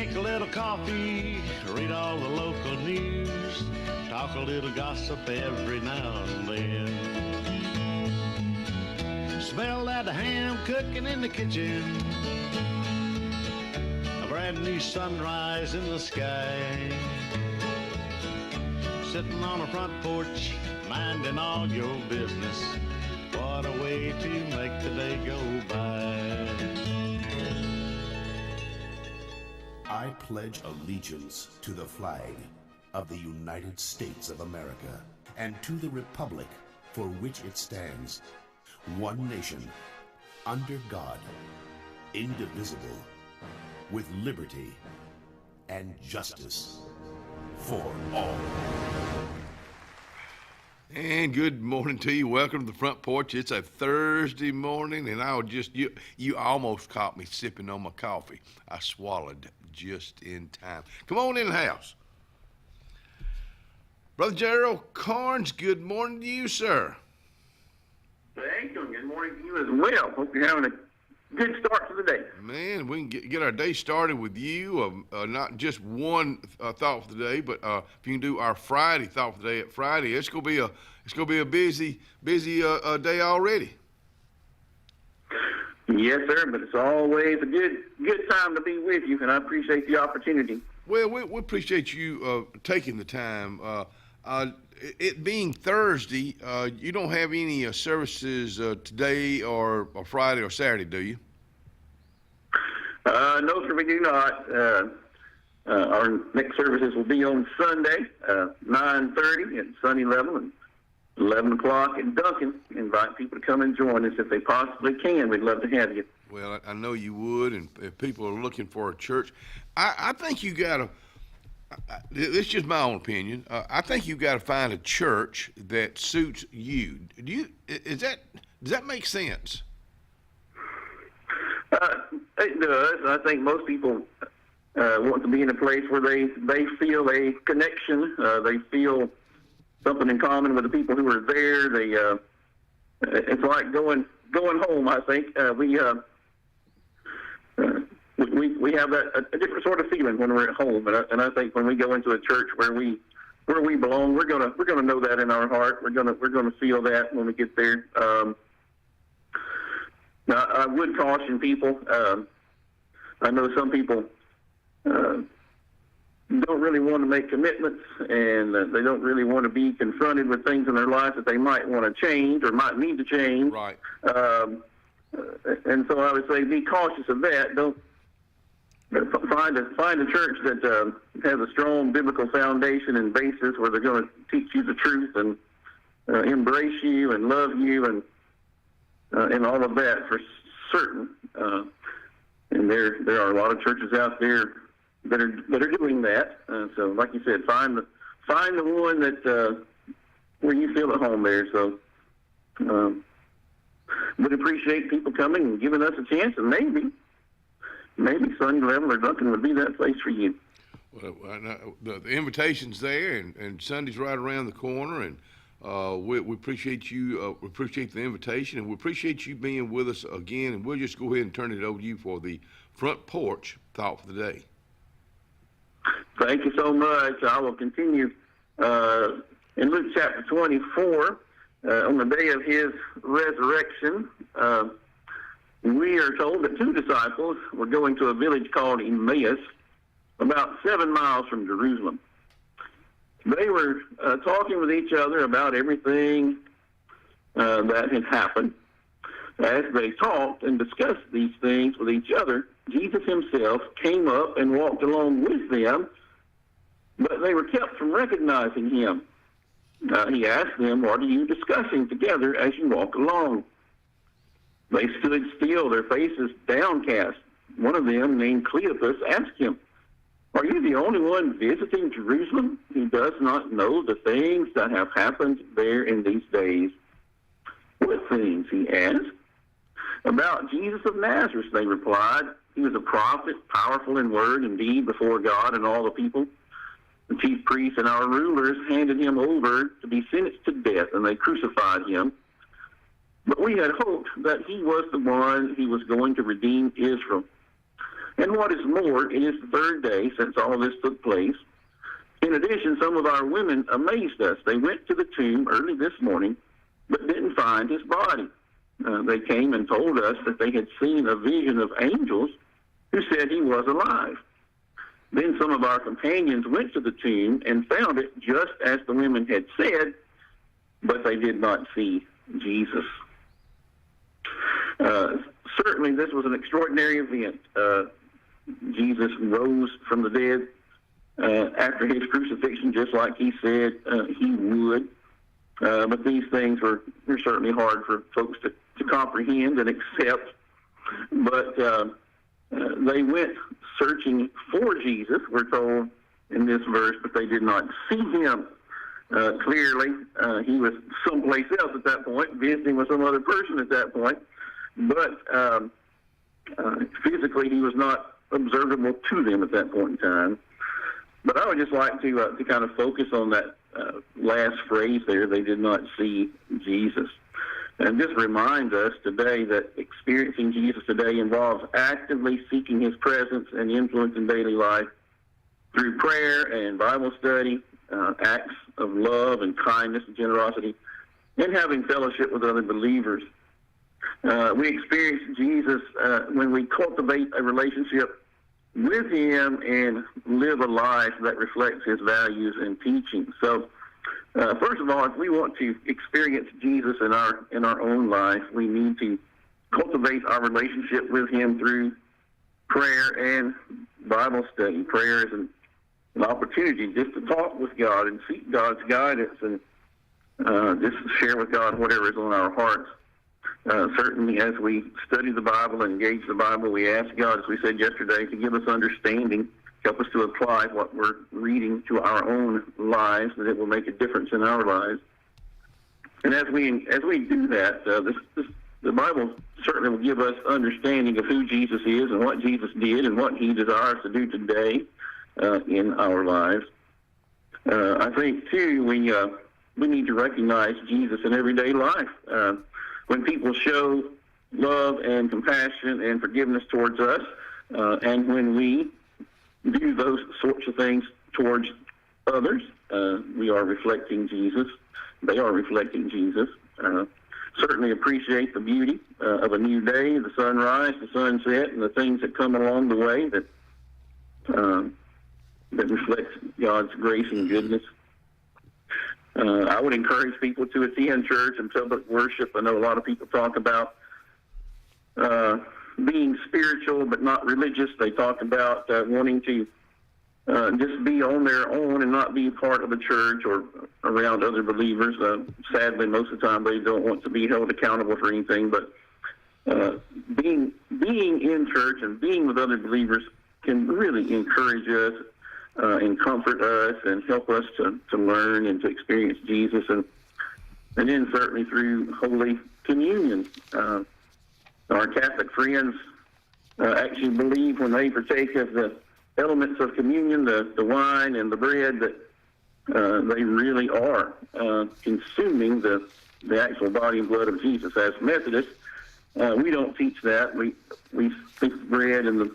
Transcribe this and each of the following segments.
drink a little coffee, read all the local news, talk a little gossip every now and then. Smell that ham cooking in the kitchen, a brand new sunrise in the sky. Sitting on a front porch, minding all your business. What a way to make the day go by. I pledge allegiance to the flag of the United States of America and to the republic for which it stands, one nation, under God, indivisible, with liberty and justice for all. And good morning to you. Welcome to the front porch. It's a Thursday morning, and you almost caught me sipping on my coffee. I swallowed just in time. Come on in the house. Brother Gerald Carnes, good morning to you, sir. Thank you, and good morning to you as well. Hope you're having a good start to the day. Man, we can get our day started with you. Not just one thought for the day, but if you can do our Friday thought for the day at Friday, it's gonna be a busy day already. Yes, sir. But it's always a good time to be with you, and I appreciate the opportunity. Well, we appreciate you taking the time. It being Thursday, you don't have any services today or Friday or Saturday, do you? No, sir, we do not. Our next services will be on Sunday, 9:30 at Sunny Level and 11 o'clock at Duncan. Invite people to come and join us if they possibly can. We'd love to have you. Well, I know you would, and if people are looking for a church, I think you got to. It's just my own opinion. I think you got to find a church that suits you. Does that make sense? It does. I think most people want to be in a place where they feel a connection. They feel something in common with the people who are there. It's like going home. I think we have a different sort of feeling when we're at home, and I think when we go into a church where we belong, we're gonna know that in our heart. We're gonna feel that when we get there. Now, I would caution people. I know some people don't really want to make commitments, and they don't really want to be confronted with things in their life that they might want to change or might need to change. Right. And so I would say be cautious of that. Don't find a church that has a strong biblical foundation and basis where they're going to teach you the truth and embrace you and love you and all of that for certain. And there are a lot of churches out there that are doing that. So, like you said, find the one that where you feel at home there. So, would appreciate people coming and giving us a chance, and maybe Sunny Level or Duncan would be that place for you. Well, the invitation's there, and Sunday's right around the corner, and we appreciate you. We appreciate the invitation, and we appreciate you being with us again. And we'll just go ahead and turn it over to you for the front porch thought for the day. Thank you so much. I will continue in Luke chapter 24 on the day of his resurrection. We are told that two disciples were going to a village called Emmaus, about 7 miles from Jerusalem. They were talking with each other about everything that had happened. As they talked and discussed these things with each other, Jesus himself came up and walked along with them, but they were kept from recognizing him. He asked them, "What are you discussing together as you walk along?" They stood still, their faces downcast. One of them, named Cleopas, asked him, "Are you the only one visiting Jerusalem who does not know the things that have happened there in these days?" "What things?" he asked. "About Jesus of Nazareth," they replied. "He was a prophet, powerful in word and deed before God and all the people. The chief priests and our rulers handed him over to be sentenced to death, and they crucified him. But we had hoped that he was the one who was going to redeem Israel. And what is more, it is the third day since all this took place. In addition, some of our women amazed us. They went to the tomb early this morning, but didn't find his body. They came and told us that they had seen a vision of angels who said he was alive. Then some of our companions went to the tomb and found it just as the women had said, but they did not see Jesus. Certainly, this was an extraordinary event. Jesus rose from the dead after his crucifixion, just like he said he would. But these things were certainly hard for folks to comprehend and accept. But they went searching for Jesus, we're told in this verse, but they did not see him. Clearly, he was someplace else at that point, visiting with some other person at that point. But physically, he was not observable to them at that point in time. But I would just like to kind of focus on that last phrase there, they did not see Jesus. And this reminds us today that experiencing Jesus today involves actively seeking his presence and influence in daily life through prayer and Bible study, acts of love and kindness and generosity, and having fellowship with other believers. We experience Jesus when we cultivate a relationship with him and live a life that reflects his values and teachings. So, first of all, if we want to experience Jesus in our own life, we need to cultivate our relationship with him through prayer and Bible study. Prayer is an opportunity just to talk with God and seek God's guidance and just share with God whatever is on our hearts. Certainly, as we study the Bible and engage the Bible, we ask God, as we said yesterday, to give us understanding, help us to apply what we're reading to our own lives, that it will make a difference in our lives. And as we do that, the Bible certainly will give us understanding of who Jesus is and what Jesus did and what he desires to do today in our lives. I think, too, we need to recognize Jesus in everyday life. When people show love and compassion and forgiveness towards us, and when we do those sorts of things towards others, we are reflecting Jesus. They are reflecting Jesus. Certainly appreciate the beauty of a new day, the sunrise, the sunset, and the things that come along the way that reflects God's grace and goodness. I would encourage people to attend church and public worship. I know a lot of people talk about being spiritual but not religious. They talk about wanting to just be on their own and not be part of the church or around other believers. Sadly, most of the time they don't want to be held accountable for anything. But being in church and being with other believers can really encourage us and comfort us and help us to learn and to experience Jesus. And then certainly through Holy Communion. Our Catholic friends actually believe when they partake of the elements of communion, the wine and the bread, that they really are consuming the actual body and blood of Jesus. As Methodists, we don't teach that. We think the bread and the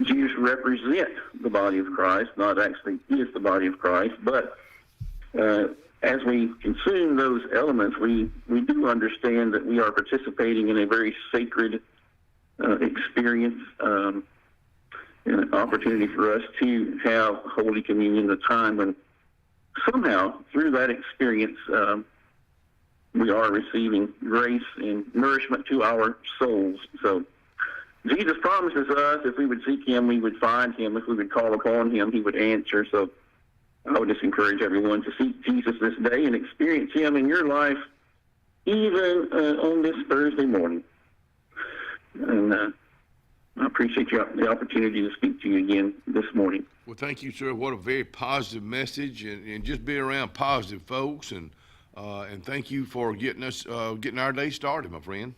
juice represent the body of Christ, not actually is the body of Christ. But as we consume those elements, we do understand that we are participating in a very sacred experience, and an opportunity for us to have Holy Communion, a time when somehow through that experience we are receiving grace and nourishment to our souls. So Jesus promises us if we would seek him, we would find him. If we would call upon him, he would answer. So I would just encourage everyone to seek Jesus this day and experience him in your life, even on this Thursday morning. And I appreciate the opportunity to speak to you again this morning. Well, thank you, sir. What a very positive message, and just being around positive folks, and thank you for getting our day started, my friend.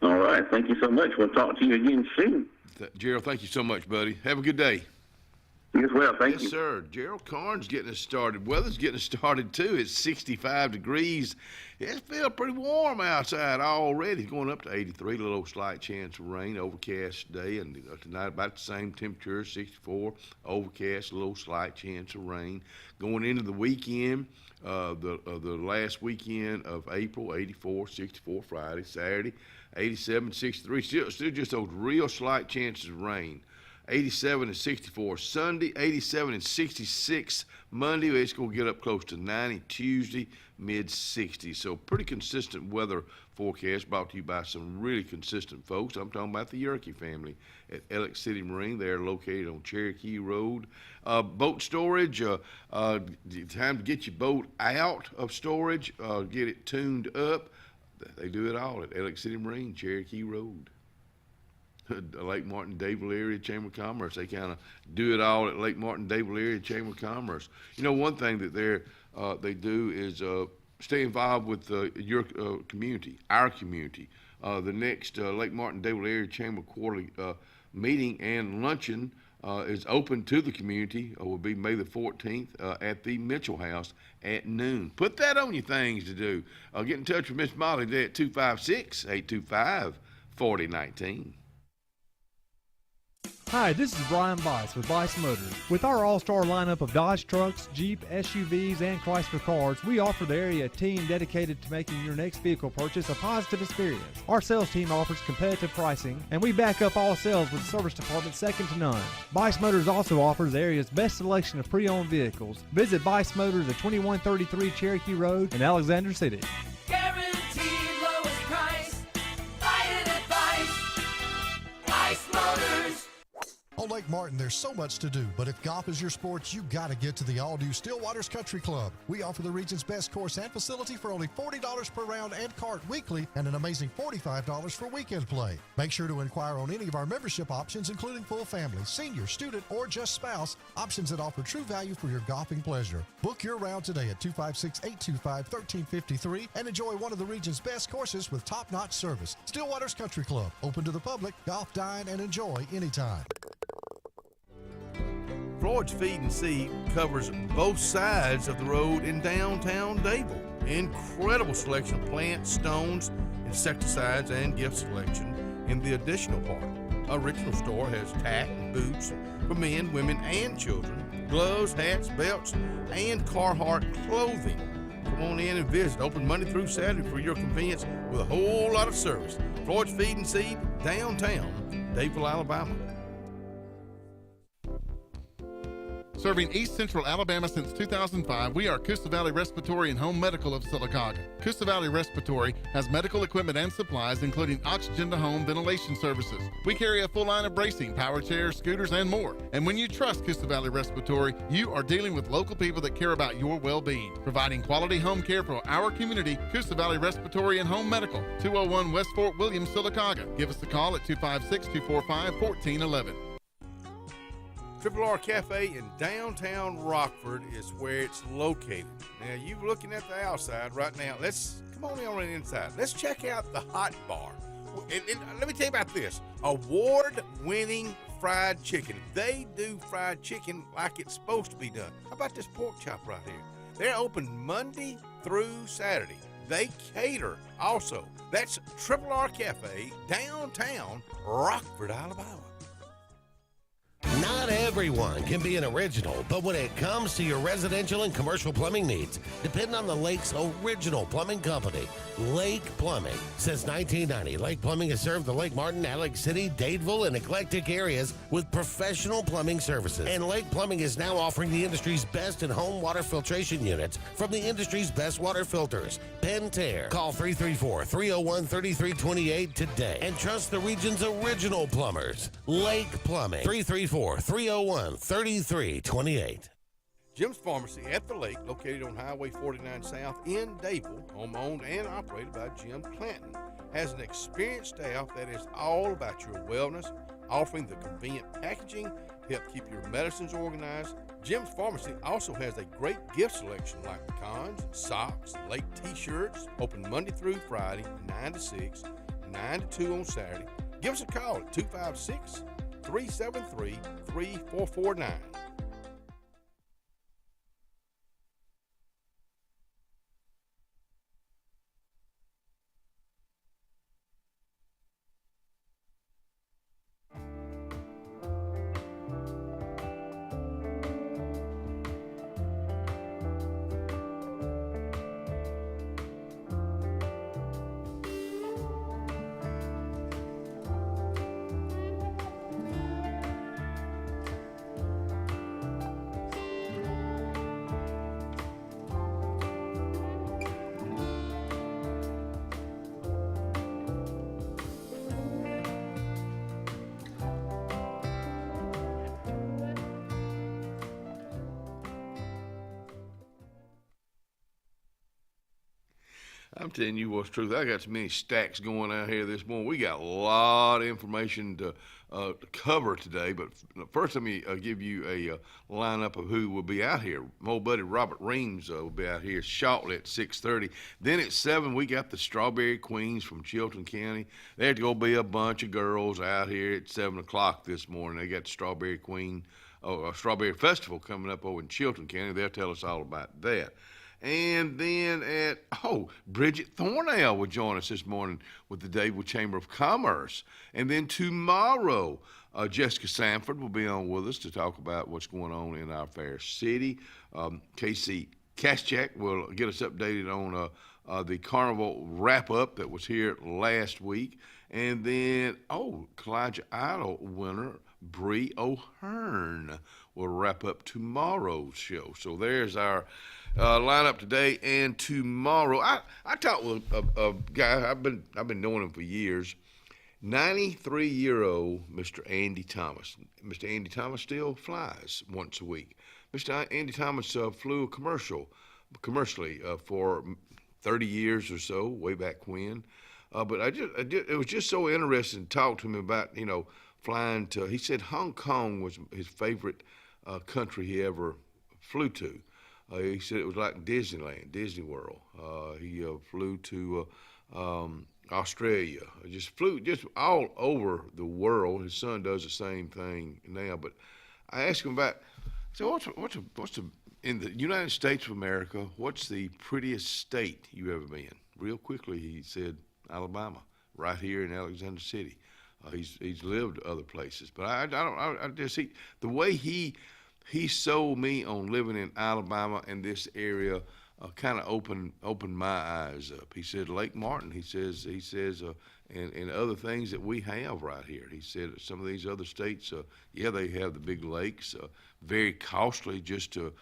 All right. Thank you so much. We'll talk to you again soon. Gerald, thank you so much, buddy. Have a good day. You as well. Thank Yes, you. sir. Gerald Carnes getting us started. Weather's getting us started, too. It's 65 degrees. It feels pretty warm outside already. It's going up to 83. A little slight chance of rain. Overcast day. And tonight about the same temperature, 64. Overcast, a little slight chance of rain. Going into the weekend, the last weekend of April, 84, 64 Friday. Saturday, 87, 63. Still just those real slight chances of rain. 87 and 64 Sunday, 87 and 66 Monday. It's going to get up close to 90 Tuesday, mid-60s. So pretty consistent weather forecast brought to you by some really consistent folks. I'm talking about the Yerke family at Ellick City Marine. They're located on Cherokee Road. Boat storage, time to get your boat out of storage, get it tuned up. They do it all at Ellick City Marine, Cherokee Road. Lake Martin, Dayville area Chamber of Commerce. They kind of do it all at Lake Martin, Dayville area Chamber of Commerce. You know, one thing that they do is stay involved with your community, our community. The next Lake Martin, Dayville area Chamber quarterly meeting and luncheon is open to the community. Will be May the 14th at the Mitchell House at noon. Put that on your things to do. Get in touch with Miss Molly today at 256-825-4019. Hi, this is Brian Bice with Bice Motors. With our all-star lineup of Dodge trucks, Jeep, SUVs, and Chrysler cars, we offer the area a team dedicated to making your next vehicle purchase a positive experience. Our sales team offers competitive pricing, and we back up all sales with a service department second to none. Bice Motors also offers the area's best selection of pre-owned vehicles. Visit Bice Motors at 2133 Cherokee Road in Alexander City. Guaranteed lowest price. Buy it at Bice Motors. On Lake Martin, there's so much to do, but if golf is your sport, you got to get to the all-new Stillwater's Country Club. We offer the region's best course and facility for only $40 per round and cart weekly, and an amazing $45 for weekend play. Make sure to inquire on any of our membership options, including full family, senior, student, or just spouse, options that offer true value for your golfing pleasure. Book your round today at 256-825-1353 and enjoy one of the region's best courses with top-notch service. Stillwater's Country Club, open to the public, golf, dine, and enjoy anytime. Porch Feed and Seed covers both sides of the road in downtown Dayville. Incredible selection of plants, stones, insecticides, and gift selection in the additional part. Original store has tack and boots for men, women, and children, gloves, hats, belts, and Carhartt clothing. Come on in and visit. Open Monday through Saturday for your convenience with a whole lot of service. Porch Feed and Seed, downtown Dayville, Alabama. Serving East Central Alabama since 2005, we are Coosa Valley Respiratory and Home Medical of Sylacauga. Coosa Valley Respiratory has medical equipment and supplies, including oxygen to home ventilation services. We carry a full line of bracing, power chairs, scooters, and more. And when you trust Coosa Valley Respiratory, you are dealing with local people that care about your well-being. Providing quality home care for our community, Coosa Valley Respiratory and Home Medical, 201 West Fort William, Sylacauga. Give us a call at 256-245-1411. Triple R Cafe in downtown Rockford is where it's located. Now, you're looking at the outside right now. Let's come on the inside. Let's check out the hot bar. And let me tell you about this. Award-winning fried chicken. They do fried chicken like it's supposed to be done. How about this pork chop right here? They're open Monday through Saturday. They cater also. That's Triple R Cafe, downtown Rockford, Alabama. Not everyone can be an original, but when it comes to your residential and commercial plumbing needs, depend on the Lake's original plumbing company, Lake Plumbing. Since 1990, Lake Plumbing has served the Lake Martin, Alex City, Dadeville, and eclectic areas with professional plumbing services. And Lake Plumbing is now offering the industry's best in-home water filtration units from the industry's best water filters, Pentair. Call 334-301-3328 today and trust the region's original plumbers, Lake Plumbing. 334-301-3328. Jim's Pharmacy at the Lake, located on Highway 49 South in Dayville, home-owned and operated by Jim Clanton, has an experienced staff that is all about your wellness, offering the convenient packaging to help keep your medicines organized. Jim's Pharmacy also has a great gift selection like pecans, socks, Lake t-shirts, open Monday through Friday, 9 to 6, 9 to 2 on Saturday. Give us a call at 256 373-3449. I'm telling you what's truth. I got so many stacks going out here this morning. We got a lot of information to cover today. But first, let me give you a lineup of who will be out here. My old buddy Robert Reams will be out here shortly at 6:30. Then at 7, we got the Strawberry Queens from Chilton County. There's going to be a bunch of girls out here at 7 o'clock this morning. They got the Strawberry Strawberry Festival coming up over in Chilton County. They'll tell us all about that. And then Bridget Thornell will join us this morning with the Dadeville Chamber of Commerce. And then tomorrow, Jessica Sanford will be on with us to talk about what's going on in our fair city. Casey Kaschak will get us updated on the carnival wrap-up that was here last week. And then, Kalijah Idol winner Bree O'Hearn will wrap up tomorrow's show. So there's our lineup today and tomorrow. I talked with a guy, I've been knowing him for years, 93-year-old Mr. Andy Thomas. Mr. Andy Thomas still flies once a week. Mr. Andy Thomas flew commercially for 30 years or so, way back when. But it was just so interesting to talk to him about, flying to, he said Hong Kong was his favorite country he ever flew to. He said it was like Disneyland, Disney World. He flew to Australia, flew all over the world. His son does the same thing now. But I asked him about, so what's in the United States of America, what's the prettiest state you've ever been? Real quickly, he said Alabama, right here in Alexander City. He's lived other places, but the way he sold me on living in Alabama and this area kind of opened my eyes up. He said Lake Martin. He says and other things that we have right here. He said some of these other states, they have the big lakes, very costly just to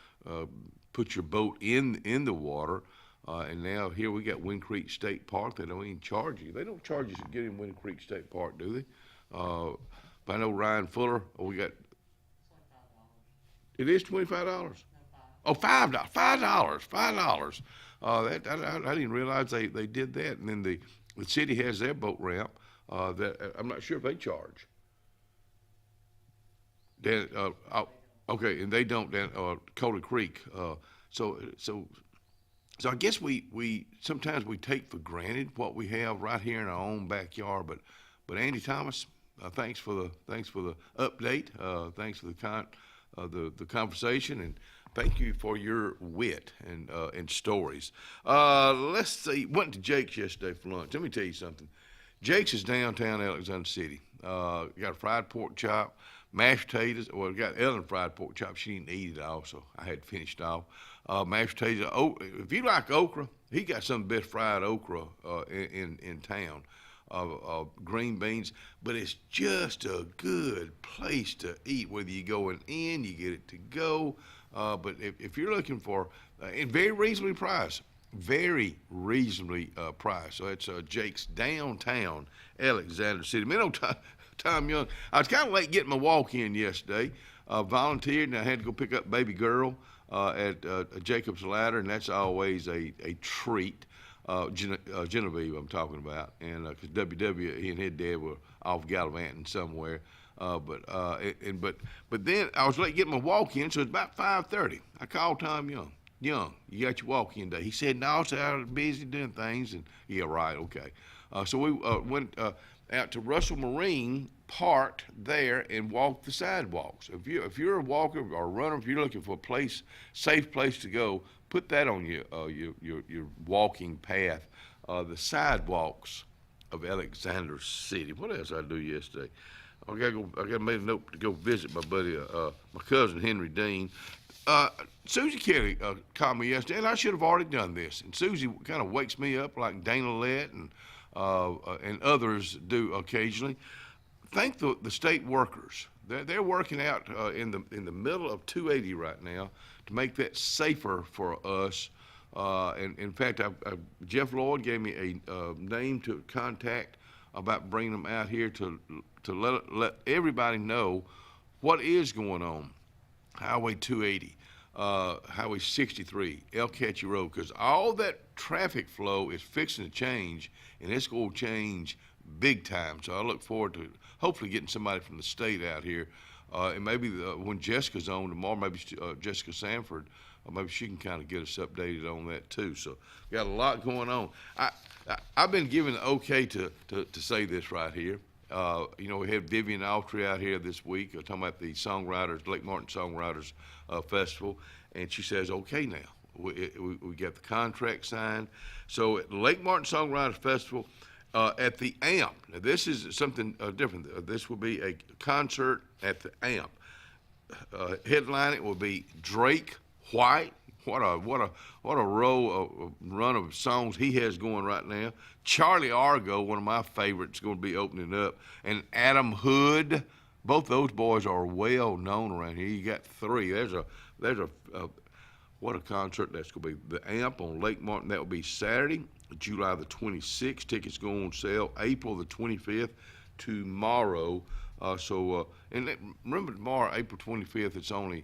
put your boat in the water. And now here we got Wind Creek State Park. They don't even charge you. They don't charge you to get in Wind Creek State Park, do they? But I know Ryan Fuller. We got. It is $25. Oh, $5. $5. I didn't realize they did that. And then the city has their boat ramp. That I'm not sure if they charge. Then okay, and they don't. Then Coda Creek. So I guess we sometimes we take for granted what we have right here in our own backyard. But Andy Thomas, thanks for the update. Thanks for the conversation, and thank you for your wit and stories. Let's see. Went to Jake's yesterday for lunch. Let me tell you something. Jake's is downtown Alexander City. Got a fried pork chop, mashed potatoes. Well, got Ellen fried pork chop. She didn't eat it all, so I had finished off. Mashed potatoes. If you like okra, he got some of the best fried okra in town. Green beans, but it's just a good place to eat. Whether you going in, you get it to go. But if you're looking for, and very reasonably priced, So it's Jake's downtown Alexander City. Man, Tom Young. I was kind of late getting my walk in yesterday. Volunteered, and I had to go pick up baby girl at Jacob's Ladder, and that's always a treat. Genevieve I'm talking about, and because he and his dad were off gallivanting somewhere, but then I was late getting my walk-in, so it's about 5:30. I called Tom Young. Young, you got your walk-in day? He said, no, so I was busy doing things, and yeah, right, okay. So we went, out to Russell Marine, parked there and walk the sidewalks. If you're a walker or a runner, if you're looking for a safe place to go, put that on your walking path. The sidewalks of Alexander City. What else did I do yesterday? I got made a note to go visit my buddy, my cousin Henry Dean. Susie Kelly called me yesterday, and I should have already done this. And Susie kind of wakes me up like Dana Lett and others do occasionally. Thank the state workers. They're working out in the middle of 280 right now to make that safer for us. And in fact, Jeff Lloyd gave me a name to contact about bringing them out here to let everybody know what is going on. Highway 280, Highway 63, El Cache Road, because all that traffic flow is fixing to change, and it's going to change big time. So I look forward to hopefully getting somebody from the state out here, and maybe when Jessica's on tomorrow, maybe Jessica Sanford, maybe she can kind of get us updated on that too. So got a lot going on. I've been given the okay to say this right here. You know, we had Vivian Autry out here this week talking about the Lake Martin Songwriters Festival, and she says, okay now. We got the contract signed. So at the Lake Martin Songwriters Festival, at the AMP, now this is something different. This will be a concert at the AMP. Headlining will be Drake White. What a run of songs he has going right now. Charlie Argo, one of my favorites, going to be opening up, and Adam Hood. Both those boys are well known around here. You got three. What a concert that's going to be. The AMP on Lake Martin. That will be Saturday, July the 26th. Tickets go on sale April the 25th, tomorrow. And remember tomorrow, April 25th. It's only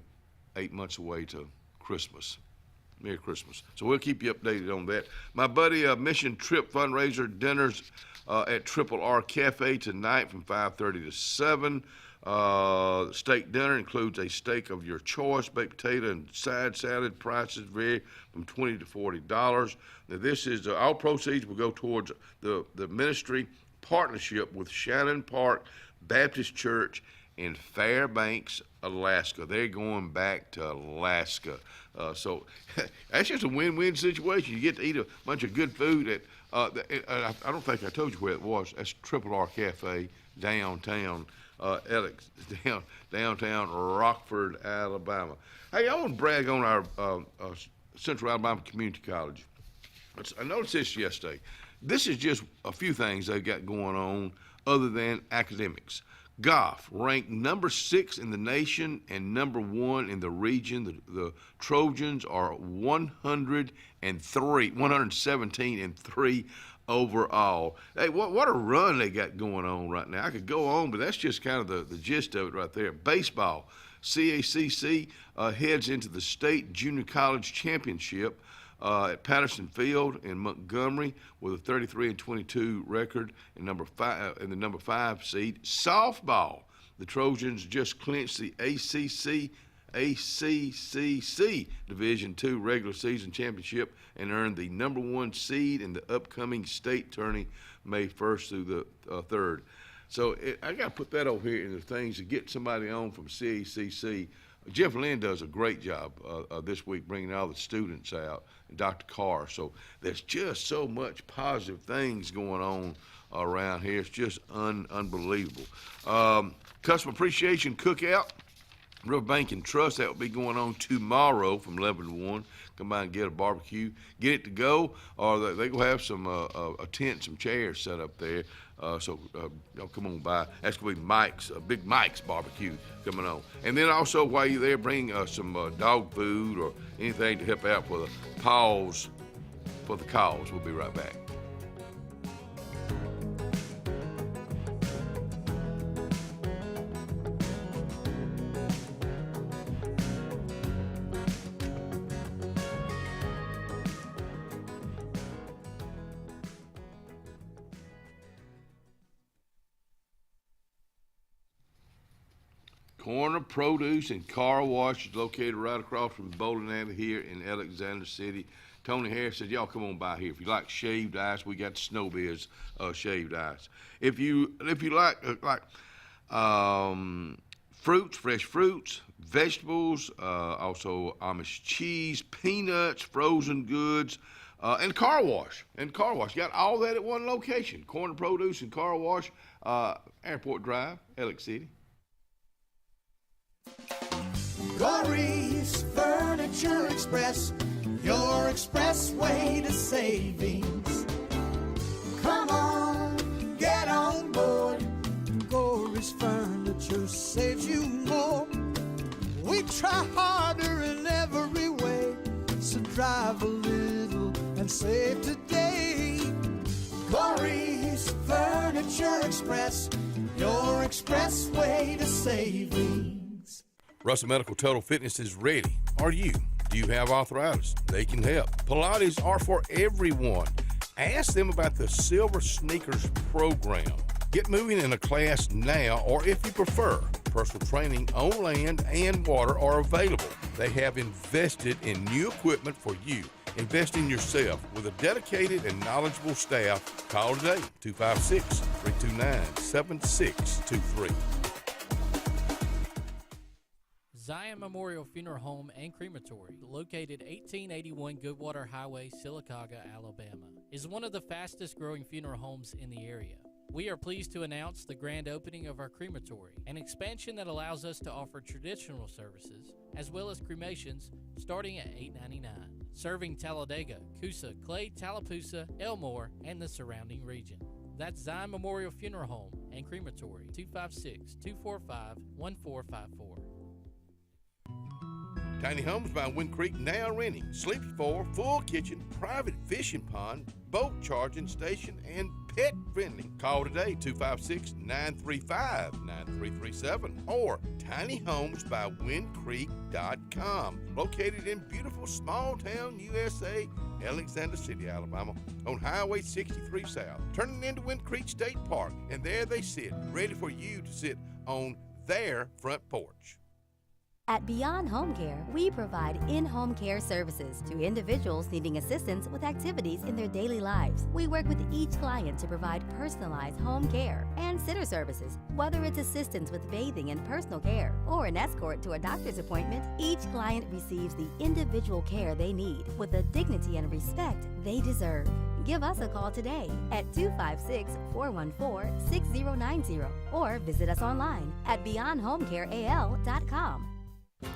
8 months away to Christmas. Merry Christmas. So we'll keep you updated on that. My buddy Mission Trip fundraiser dinners at Triple R Cafe tonight from 5:30 to 7. Steak dinner includes a steak of your choice, baked potato and side salad. Prices vary from $20 to $40. Now this is all proceeds will go towards the ministry partnership with Shannon Park Baptist Church in Fairbanks, Alaska. They're going back to Alaska. So that's just a win-win situation. You get to eat a bunch of good food I don't think I told you where it was. That's Triple R Cafe, downtown, downtown Rockford, Alabama. Hey, I want to brag on our Central Alabama Community College. I noticed this yesterday. This is just a few things they've got going on other than academics. Golf ranked number 6 in the nation and number 1 in the region. The Trojans are 117-3 overall. Hey, what a run they got going on right now. I could go on, but that's just kind of the gist of it right there. Baseball, CACC heads into the state junior college championship at Patterson Field in Montgomery with a 33-22 record in the number 5 seed. Softball, the Trojans just clinched the ACCC Division II regular season championship and earned the number 1 seed in the upcoming state tourney May 1st through the 3rd. So I got to put that over here in the things to get somebody on from CACC. Jeff Lynn does a great job this week bringing all the students out, and Dr. Carr. So there's just so much positive things going on around here. It's just unbelievable. Customer Appreciation Cookout, Riverbank and Trust, that will be going on tomorrow from 11 to 1. Come by and get a barbecue. Get it to go, or they will have some a tent, some chairs set up there. So y'all come on by. That's going to be Big Mike's barbecue coming on. And then also while you're there, bring some dog food or anything to help out for the cause. We'll be right back. Corner Produce and Car Wash is located right across from the bowling alley here in Alexander City. Tony Harris said, y'all come on by here. If you like shaved ice, we got Snow Biz shaved ice. If you like fruits, fresh fruits, vegetables, also Amish cheese, peanuts, frozen goods, and car wash. Got all that at one location. Corner produce and car wash, Airport Drive, Alex City. Corey's Furniture Express, your expressway to savings. Come on, get on board. Corey's Furniture saves you more. We try harder in every way, so drive a little and save today. Corey's Furniture Express, your expressway to savings. Russell Medical Total Fitness is ready. Are you? Do you have arthritis? They can help. Pilates are for everyone. Ask them about the Silver Sneakers program. Get moving in a class now, or if you prefer, personal training on land and water are available. They have invested in new equipment for you. Invest in yourself with a dedicated and knowledgeable staff. Call today, 256-329-7623. Zion Memorial Funeral Home and Crematory, located 1881 Goodwater Highway, Sylacauga, Alabama, is one of the fastest growing funeral homes in the area. We are pleased to announce the grand opening of our crematory, an expansion that allows us to offer traditional services as well as cremations starting at $8.99, serving Talladega, Coosa, Clay, Tallapoosa, Elmore, and the surrounding region. That's Zion Memorial Funeral Home and Crematory, 256-245-1454. Tiny Homes by Wind Creek now renting. Sleepy 4, full kitchen, private fishing pond, boat charging station, and pet friendly. Call today, 256-935-9337 or tinyhomesbywindcreek.com. Located in beautiful small town USA, Alexander City, Alabama, on Highway 63 South, turning into Wind Creek State Park. And there they sit, ready for you to sit on their front porch. At Beyond Home Care, we provide in-home care services to individuals needing assistance with activities in their daily lives. We work with each client to provide personalized home care and sitter services. Whether it's assistance with bathing and personal care or an escort to a doctor's appointment, each client receives the individual care they need with the dignity and respect they deserve. Give us a call today at 256-414-6090 or visit us online at beyondhomecareal.com.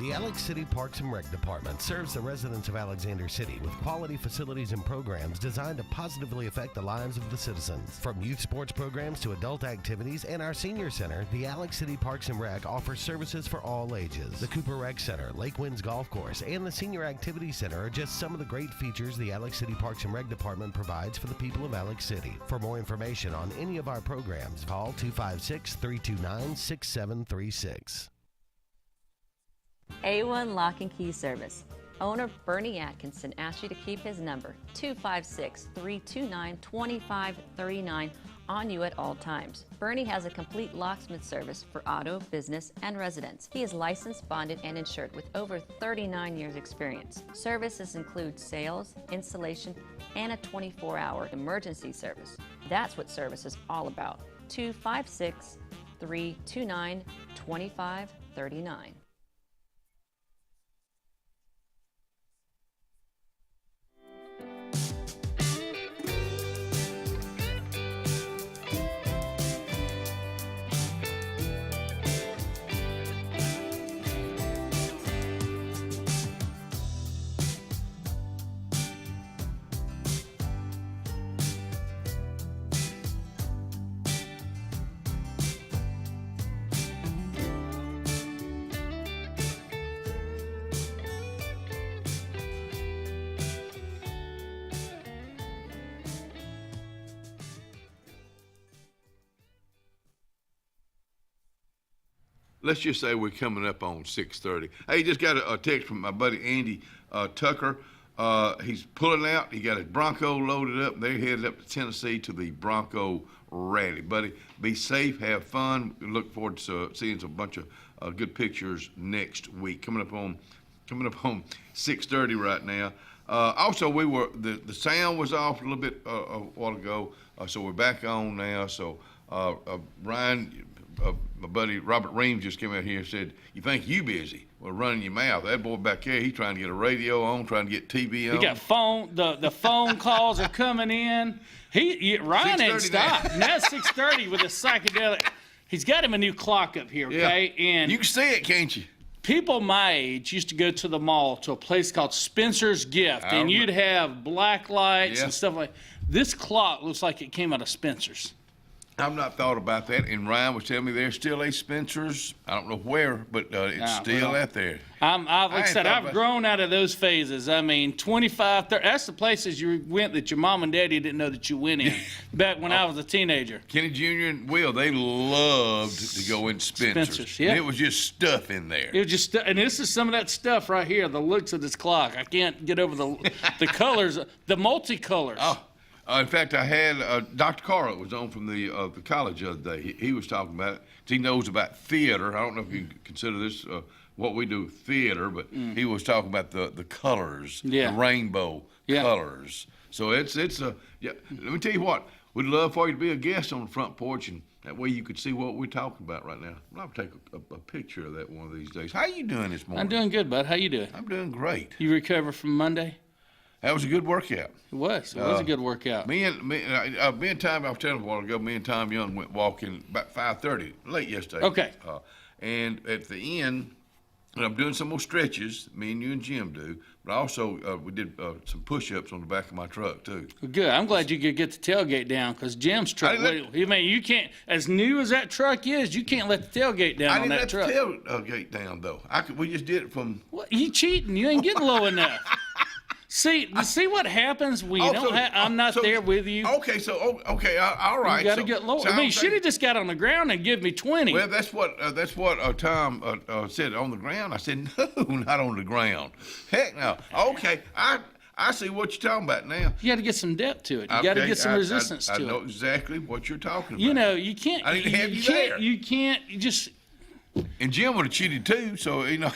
The Alex City Parks and Rec Department serves the residents of Alexander City with quality facilities and programs designed to positively affect the lives of the citizens. From youth sports programs to adult activities and our senior center, the Alex City Parks and Rec offers services for all ages. The Cooper Rec Center, Lake Winds Golf Course, and the Senior Activity Center are just some of the great features the Alex City Parks and Rec Department provides for the people of Alex City. For more information on any of our programs, call 256-329-6736. A1 Lock and Key Service. Owner Bernie Atkinson asked you to keep his number, 256-329-2539, on you at all times. Bernie has a complete locksmith service for auto, business, and residence. He is licensed, bonded, and insured with over 39 years experience. Services include sales, installation, and a 24-hour emergency service. That's what service is all about. 256-329-2539. Let's just say we're coming up on 6:30. Hey, just got a text from my buddy Andy Tucker. He's pulling out. He got his Bronco loaded up. They're headed up to Tennessee to the Bronco Rally. Buddy, be safe, have fun. We look forward to seeing a bunch of good pictures next week. Coming up on 6:30 right now. Also, the sound was off a little bit a while ago, so we're back on now. So Ryan, my buddy Robert Reams just came out here and said, "You think you busy? Well, running your mouth. That boy back there, he's trying to get a radio on, trying to get TV on. He got phone. The phone calls are coming in. Ryan ain't stopped. Now it's 6:30 with a psychedelic. He's got him a new clock up here. Okay, and you can see it, can't you? People my age used to go to the mall to a place called Spencer's Gift, and you'd have black lights and stuff like. This clock looks like it came out of Spencer's. I've not thought about that, and Ryan was telling me there's still a Spencer's. I don't know where, but it's still out there. Like I said, I've grown out of those phases. I mean, 25, 30, that's the places you went that your mom and daddy didn't know that you went in back when I was a teenager. Kenny Jr. and Will, they loved to go in Spencer's. Yeah. And it was just stuff in there. It was just, and this is some of that stuff right here, the looks of this clock. I can't get over the colors, the multicolors. Oh. In fact, I had Dr. Carl was on from the college the other day. He was talking about it. He knows about theater. I don't know if you consider this what we do theater, but he was talking about the colors, the rainbow colors. So it's let me tell you what. We'd love for you to be a guest on the front porch, and that way you could see what we're talking about right now. I'll take a picture of that one of these days. How you doing this morning? I'm doing good, bud. How you doing? I'm doing great. You recover from Monday? That was a good workout. It was a good workout. Me and Tom, I was telling you a while ago, me and Tom Young went walking about 5:30, late yesterday. Okay. And at the end, and I'm doing some more stretches, me and you and Jim do, but also we did some push-ups on the back of my truck, too. Good. I'm glad you could get the tailgate down, because Jim's truck, you can't, as new as that truck is, you can't let the tailgate down on that truck. I didn't let the tailgate down, though. We just did it from... What? You cheating. You ain't getting low enough. See what happens when you don't have, I'm not there with you. Okay, all right. You got to get lower. So you should have just got on the ground and give me 20. Well, that's what Tom said, on the ground. I said, no, not on the ground. Heck no. Okay, I see what you're talking about now. You got to get some depth to it. You got to get some resistance to it. I know exactly what you're talking about. You know, you can't. I didn't have you there. You can't. You just. And Jim would have cheated too, so you know.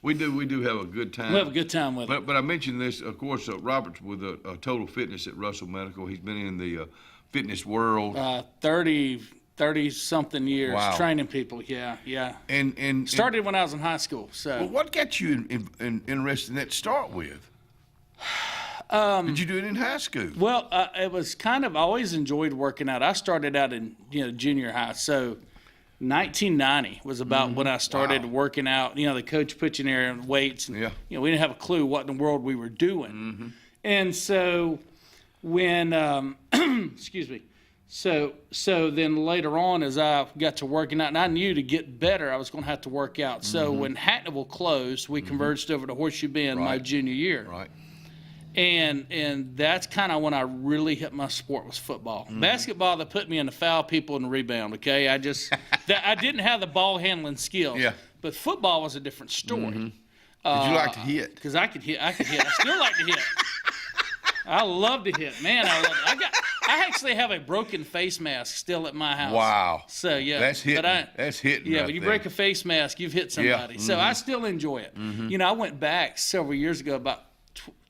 We do have a good time. We have a good time with it. But I mentioned this, of course, Robert's with a Total Fitness at Russell Medical. He's been in the fitness world. 30-something years training people, yeah. And started when I was in high school. So. Well, what got you interested in that to start with? Did you do it in high school? Well, it was kind of, I always enjoyed working out. I started out in junior high, so 1990 was about when I started working out. The coach put you in there and weights, and we didn't have a clue what in the world we were doing. And so when excuse me, so then later on, as I got to working out, and I knew to get better, I was going to have to work out. So when Hackneyville closed, we converged over to Horseshoe Bend my junior year. Right. And that's kind of when I really hit my sport was football. Basketball, that put me in the foul people and the rebound, okay? I didn't have the ball handling skills. Yeah. But football was a different story. Did you like to hit? Because I could hit. I still like to hit. I love to hit. Man, I love it. I actually have a broken face mask still at my house. Wow. So, yeah. That's hitting. That's hitting. Yeah, right when you there. break a face mask, you've hit somebody. So I still enjoy it. I went back several years ago, about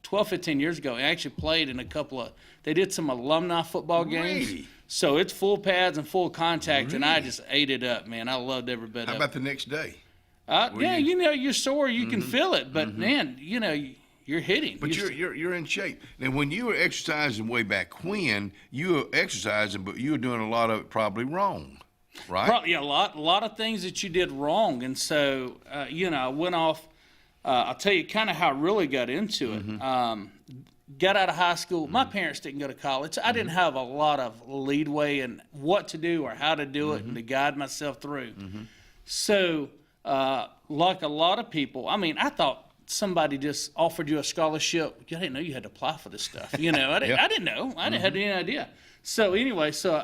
12, 15 years ago. I actually played in a couple of, they did some alumni football games. Really? So it's full pads and full contact, and I just ate it up, man. I loved every bit of it. How about the next day? You're sore, you can feel it, but man, you're hitting. But you're in shape. Now, when you were exercising way back when, you were exercising, but you were doing a lot of it probably wrong, right? Probably, a lot of things that you did wrong, and so I went off. I'll tell you kind of how I really got into it. Got out of high school. My parents didn't go to college. I didn't have a lot of leadway in what to do or how to do it and to guide myself through. So, like a lot of people, I mean, I thought somebody just offered you a scholarship. I didn't know you had to apply for this stuff. I didn't know. I didn't have any idea. So anyway, so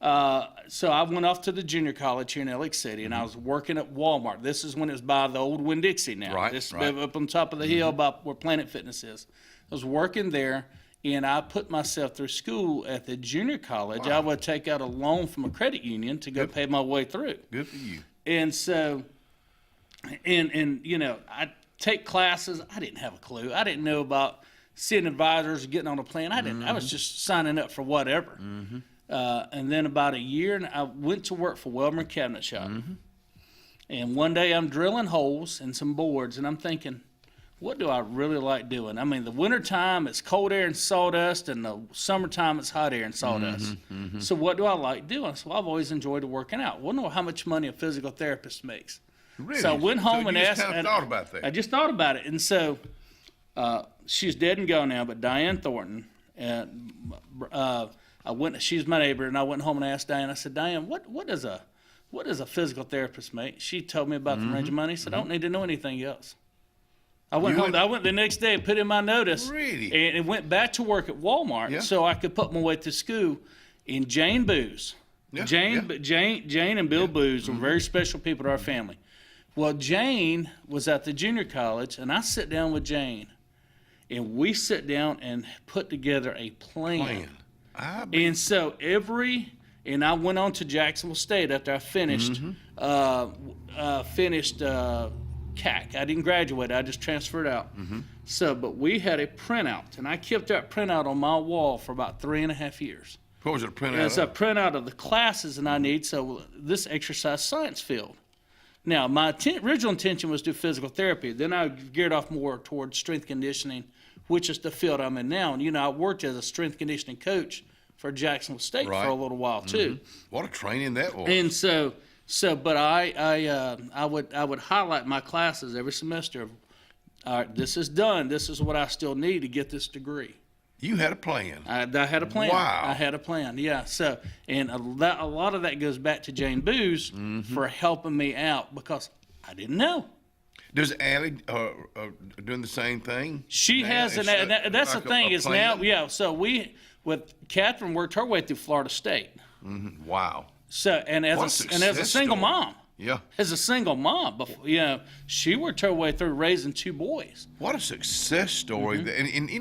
I went off to the junior college here in Lake City, and I was working at Walmart. This is when it was by the old Winn-Dixie now. This is up on top of the hill by where Planet Fitness is. I was working there, and I put myself through school at the junior college. I would take out a loan from a credit union to go pay my way through. Good for you. And so, and take classes. I didn't have a clue. I didn't know about seeing advisors, getting on a plan. I was just signing up for whatever. And then about a year, and I went to work for Wellman Cabinet Shop. And one day I'm drilling holes in some boards, and I'm thinking, what do I really like doing? I mean, the wintertime, it's cold air and sawdust, and the summertime, it's hot air and sawdust. So what do I like doing? So I've always enjoyed working out. Wonder how much money a physical therapist makes. Really? So I went home and asked. Kind of thought about that. I just thought about it, and so she's dead and gone now. But Diane Thornton, she's my neighbor, and I went home and asked Diane. I said, Diane, what does a physical therapist make? She told me about the range of money. So I don't need to know anything else. I went home. I went the next day and put in my notice. Really? And went back to work at Walmart so I could put my way to school. And Jane Booz. Jane and Bill Booz were very special people to our family. Well, Jane was at the junior college, and I sit down with Jane, and we sit down and put together a plan. And so and I went on to Jacksonville State after I finished CAC. I didn't graduate. I just transferred out. But we had a printout, and I kept that printout on my wall for about 3.5 years. What was it, a printout? It's a printout of the classes that I need. So this exercise science field. Now, my original intention was to do physical therapy. Then I geared off more towards strength conditioning, which is the field I'm in now. And I worked as a strength conditioning coach for Jacksonville State for a little while too. What a training that was! And but I would highlight my classes every semester. All right, this is done. This is what I still need to get this degree. You had a plan. I had a plan. Wow. I had a plan. Yeah. So, and a lot of that goes back to Jane Booz for helping me out because I didn't know. Does Allie doing the same thing? She has, and that's the thing is now. Yeah. So with Catherine worked her way through Florida State. Wow. So and as a single mom. Yeah. As a single mom, she worked her way through raising 2 boys. What a success story. And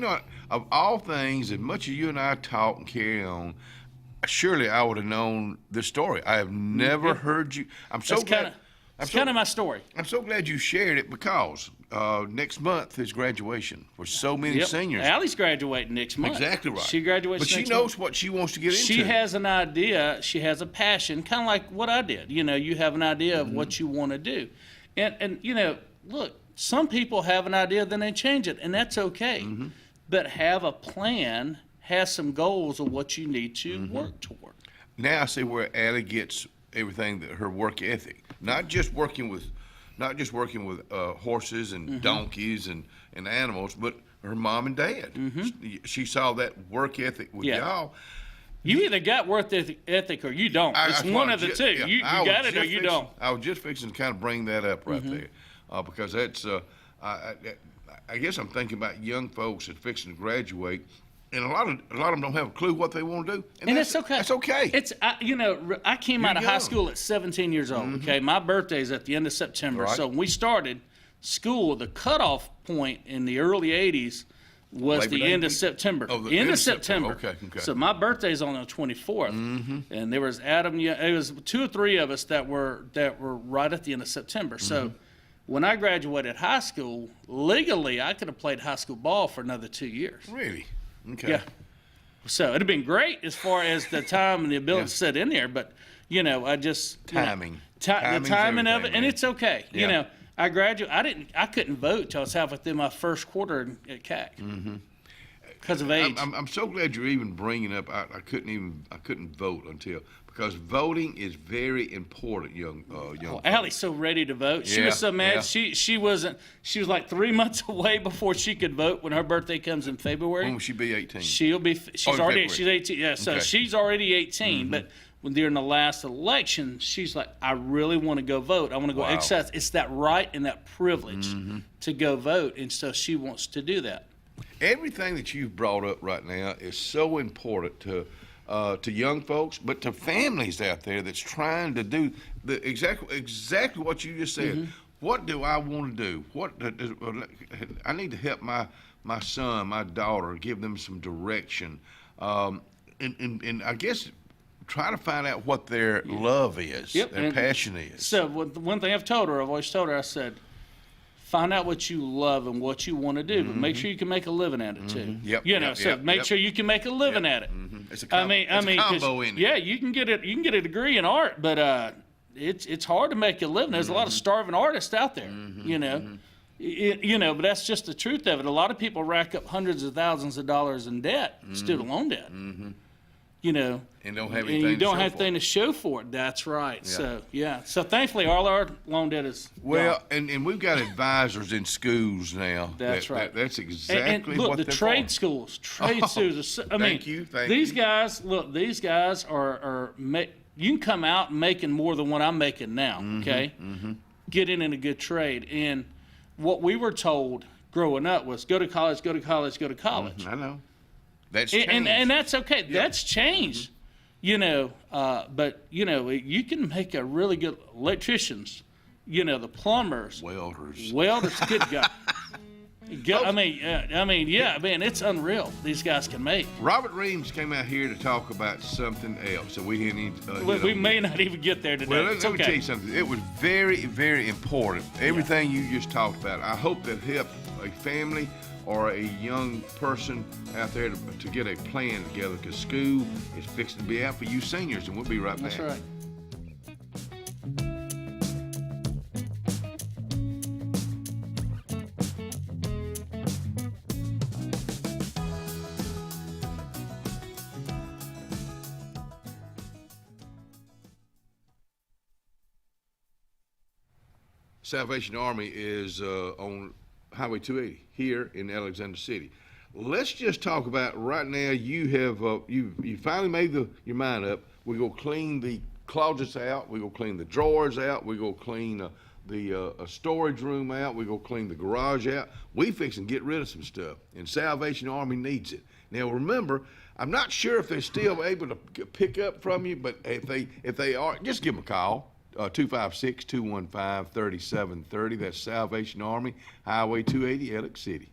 of all things, as much as you and I talk and carry on, surely I would have known this story. I have never heard you. That's kind of my story. I'm so glad you shared it because next month is graduation for so many seniors. Allie's graduating next month. Exactly right. She graduates But she knows what she wants to get into. She has an idea. She has a passion, kind of like what I did. You have an idea of what you want to do. And look, some people have an idea, then they change it, and that's okay. But have a plan, have some goals of what you need to work toward. Now I see where Allie gets everything, her work ethic. Not just working with horses and donkeys and animals, but her mom and dad. She saw that work ethic with y'all. You either got work ethic or you don't. It's one of the two. Yeah, you got it or you don't. I was just fixing to kind of bring that up right there because that's I guess I'm thinking about young folks that fixing to graduate. And a lot of them don't have a clue what they want to do, and that's okay. That's okay. I came out of high school at 17 years old. Okay, my birthday's at the end of September. Right. So when we started school, the cutoff point in the early '80s was the end of September. Oh, the end of September. Okay. So my birthday's on the 24th, and there was Adam. It was 2 or 3 of us that were right at the end of September. So when I graduated high school, legally I could have played high school ball for another 2 years. Really? Okay. Yeah. So it'd have been great as far as the time and the ability to sit in there, but I just timing. The timing of it, man. and it's okay. Yeah. I graduated. I couldn't vote till I was halfway through my first quarter at CAC because of age. I'm so glad you're even bringing up. I couldn't vote until. Because voting is very important, young. Allie's so ready to vote. She was so mad. Yeah. She wasn't. She was like 3 months away before she could vote when her birthday comes in February. When will she be 18? She'll be. She's already. She's 18. Yeah. So she's already 18. But during the last election, she's like, I really want to go vote. I want to go exercise. It's that right and that privilege to go vote, and so she wants to do that. Everything that you've brought up right now is so important to young folks, but to families out there that's trying to do exactly what you just said. What do I want to do? I need to help my son, my daughter, give them some direction, and I guess try to find out what their love is, their passion is. So one thing I've always told her, I said, find out what you love and what you want to do, but make sure you can make a living at it too. Yep, You know, yep, so yep, make yep. sure you can make a living at it. It's a I mean, 'cause, combo in it. yeah, you can get a degree in art, but it's hard to make a living. There's a lot of starving artists out there, you know. You know, but that's just the truth of it. A lot of people rack up hundreds of thousands of dollars in debt, student loan debt. You know, And don't have and anything you don't to show have for anything it. to show for it. That's right. Yeah. So yeah. So thankfully, all our loan debt is Well, gone. and we've got advisors in schools now. That's right. That's And exactly look, what the they're trade for. schools, Oh, schools. Are so, I mean, thank these you. guys. Look, these guys are you can come out making more than what I'm making now. Okay, get in a good trade. And what we were told growing up was go to college, go to college, go to college. I know. That's And, changed. and that's okay. That's changed. You know, but you know, you can make a really good electricians. You know, the plumbers, welders. Good God. I mean, yeah, man, it's unreal. These guys can make. Robert Reams came out here to talk about something else, so we didn't even. We may not even get there today. Well, It's let me okay. tell you something. It was very, very important. Everything you just talked about. I hope that helped a family or a young person out there to get a plan together, because school is fixing to be out for you seniors, and we'll be right back. That's right. Salvation Army is on Highway 280 here in Alexander City. Let's just talk about right now. You have you finally made your mind up. We're gonna clean the closets out. We're gonna clean the drawers out. We're gonna clean the storage room out. We're gonna clean the garage out. We fixing to get rid of some stuff, and Salvation Army needs it. Now remember, I'm not sure if they're still able to pick up from you, but if they are, just give them a call. 256-215-3730. That's Salvation Army, Highway 280, Alex City.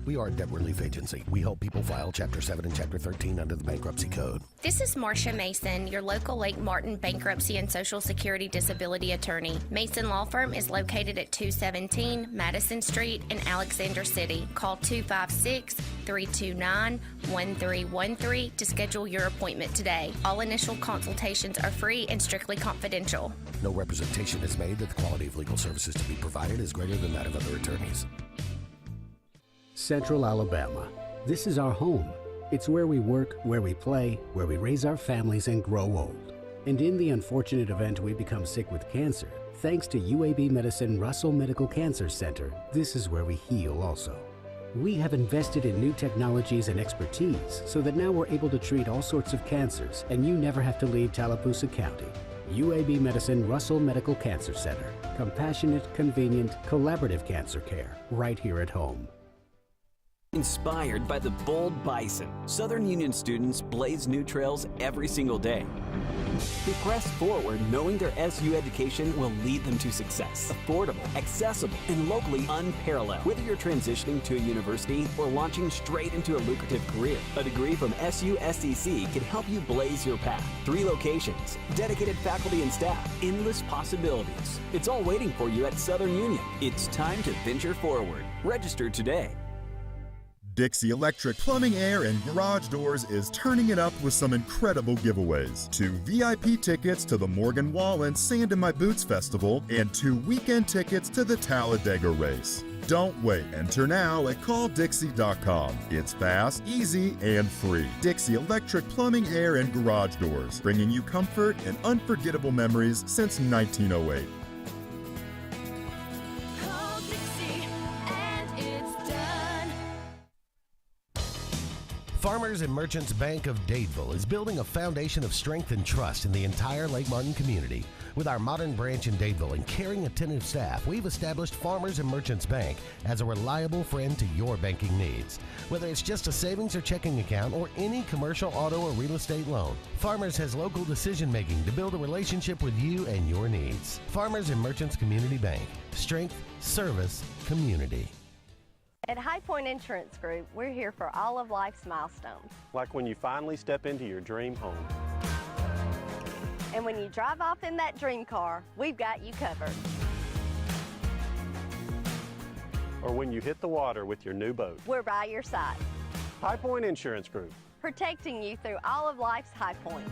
We are a debt relief agency. We help people file Chapter 7 and Chapter 13 under the bankruptcy code. This is Marcia Mason, your local Lake Martin bankruptcy and Social Security disability attorney. Mason Law Firm is located at 217 Madison Street in Alexander City. Call 256-329-1313 to schedule your appointment today. All initial consultations are free and strictly confidential. No representation is made that the quality of legal services to be provided is greater than that of other attorneys. Central Alabama. This is our home. It's where we work, where we play, where we raise our families and grow old. And in the unfortunate event we become sick with cancer, thanks to UAB Medicine Russell Medical Cancer Center, this is where we heal also. We have invested in new technologies and expertise so that now we're able to treat all sorts of cancers, and you never have to leave Tallapoosa County. UAB Medicine Russell Medical Cancer Center. Compassionate, convenient, collaborative cancer care right here at home. Inspired by the bold bison, Southern Union students blaze new trails every single day. They press forward knowing their SU education will lead them to success. Affordable, accessible, and locally unparalleled. Whether you're transitioning to a university or launching straight into a lucrative career, a degree from SU SDC can help you blaze your path. 3 locations, dedicated faculty and staff, endless possibilities. It's all waiting for you at Southern Union. It's time to venture forward. Register today. Dixie Electric Plumbing, Air, and Garage Doors is turning it up with some incredible giveaways. 2 VIP tickets to the Morgan Wallen Sand in My Boots Festival and 2 weekend tickets to the Talladega Race. Don't wait. Enter now at calldixie.com. It's fast, easy, and free. Dixie Electric Plumbing, Air, and Garage Doors, bringing you comfort and unforgettable memories since 1908. Farmers and Merchants Bank of Dadeville is building a foundation of strength and trust in the entire Lake Martin community. With our modern branch in Dadeville and caring, attentive staff, we've established Farmers and Merchants Bank as a reliable friend to your banking needs. Whether it's just a savings or checking account or any commercial, auto, or real estate loan, Farmers has local decision-making to build a relationship with you and your needs. Farmers and Merchants Community Bank. Strength, service, community. At High Point Insurance Group, we're here for all of life's milestones. Like when you finally step into your dream home. And when you drive off in that dream car, we've got you covered. or when you hit the water with your new boat. We're by your side, High Point Insurance Group. protecting you through all of life's high points.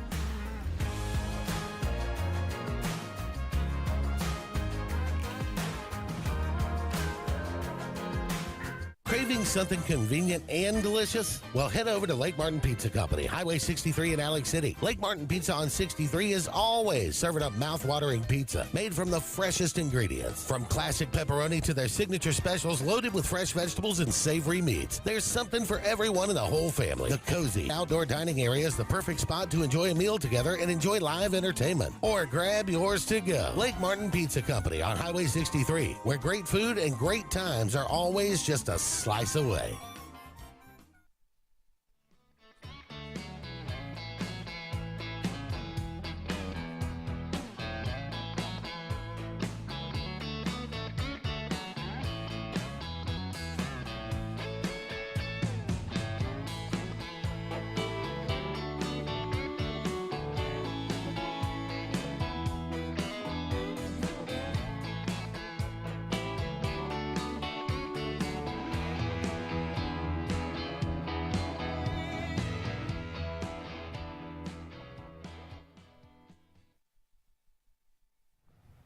Craving something convenient and delicious? Well, head over to Lake Martin Pizza Company, Highway 63 in Alex City. Lake Martin Pizza on 63 is always serving up mouth-watering pizza made from the freshest ingredients. From classic pepperoni to their signature specials loaded with fresh vegetables and savory meats. There's something for everyone in the whole family. The cozy outdoor dining area is the perfect spot to enjoy a meal together and enjoy live entertainment. Or grab yours to go. Lake Martin Pizza Company on Highway 63, where great food and great times are always just a slice away.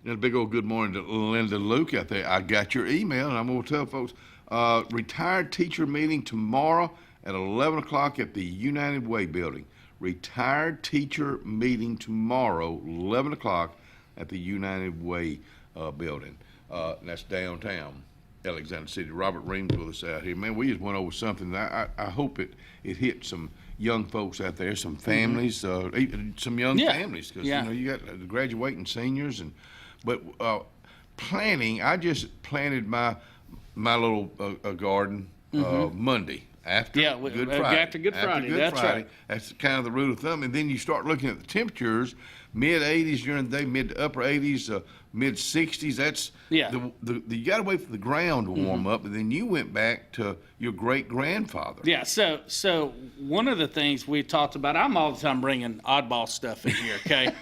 And a big old good morning to Linda Luke out there. I got your email, and I'm going to tell folks, retired teacher meeting tomorrow at 11 o'clock at the United Way building. Retired teacher meeting tomorrow, 11 o'clock at the United Way building. And that's downtown Alexander City. Robert Reams with us out here. Man, we just went over something. I hope it hit some young folks out there, some families, some young families, because you know, you got the graduating seniors but planting. I just planted my little garden Monday after Good Friday. After Good Friday, that's right. That's kind of the rule of thumb. And then you start looking at the temperatures, mid 80s during the day, mid to upper 80s, mid 60s. That's you got to wait for the ground to warm up, and then you went back to your great grandfather. Yeah. So one of the things we talked about, I'm all the time bringing oddball stuff in here. Okay.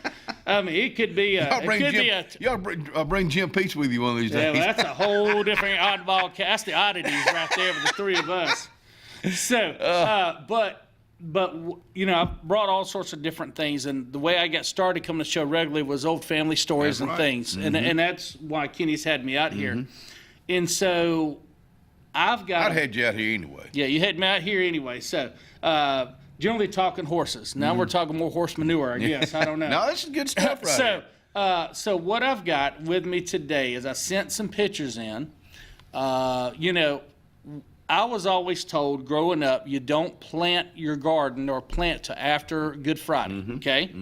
I mean, it could be y'all bring Jim Peach with you one of these days. Yeah, well, that's a whole different oddball. That's the oddities right there with the three of us. So, but you know, I brought all sorts of different things, and the way I got started coming to the show regularly was old family stories and things, and that's why Kenny's had me out here. And so I'd had you out here anyway. Yeah, you had me out here anyway. So generally talking horses. Now we're talking more horse manure, I guess. I don't know. No, this is good stuff right here. So what I've got with me today is I sent some pictures in. You know, I was always told growing up, you don't plant your garden or plant to after Good Friday, okay?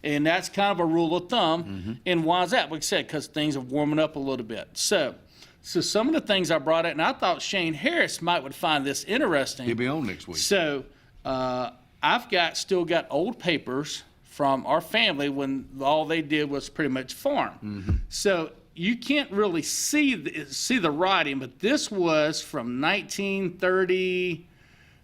And that's kind of a rule of thumb. And why is that? Like I said, because things are warming up a little bit. So some of the things I brought out, and I thought Shane Harris would find this interesting. He'll be on next week. So I've still got old papers from our family when all they did was pretty much farm. So you can't really see the writing, but this was from 1930,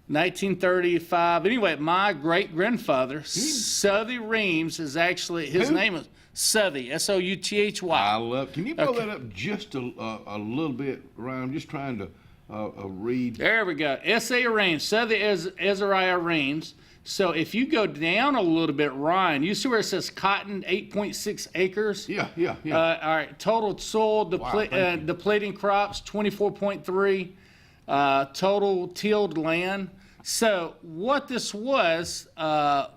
1935. Anyway, my great-grandfather, Southey Reams, is actually, his name is Southey, Southy. I love. Can you blow that up just a little bit, Ryan? I'm just trying to read. There we go. S.A. Reams, Southey Ezariah Reams. So if you go down a little bit, Ryan, you see where it says cotton, 8.6 acres? Yeah. All right, total soil depleting crops, 24.3. Total tilled land. So what this was, my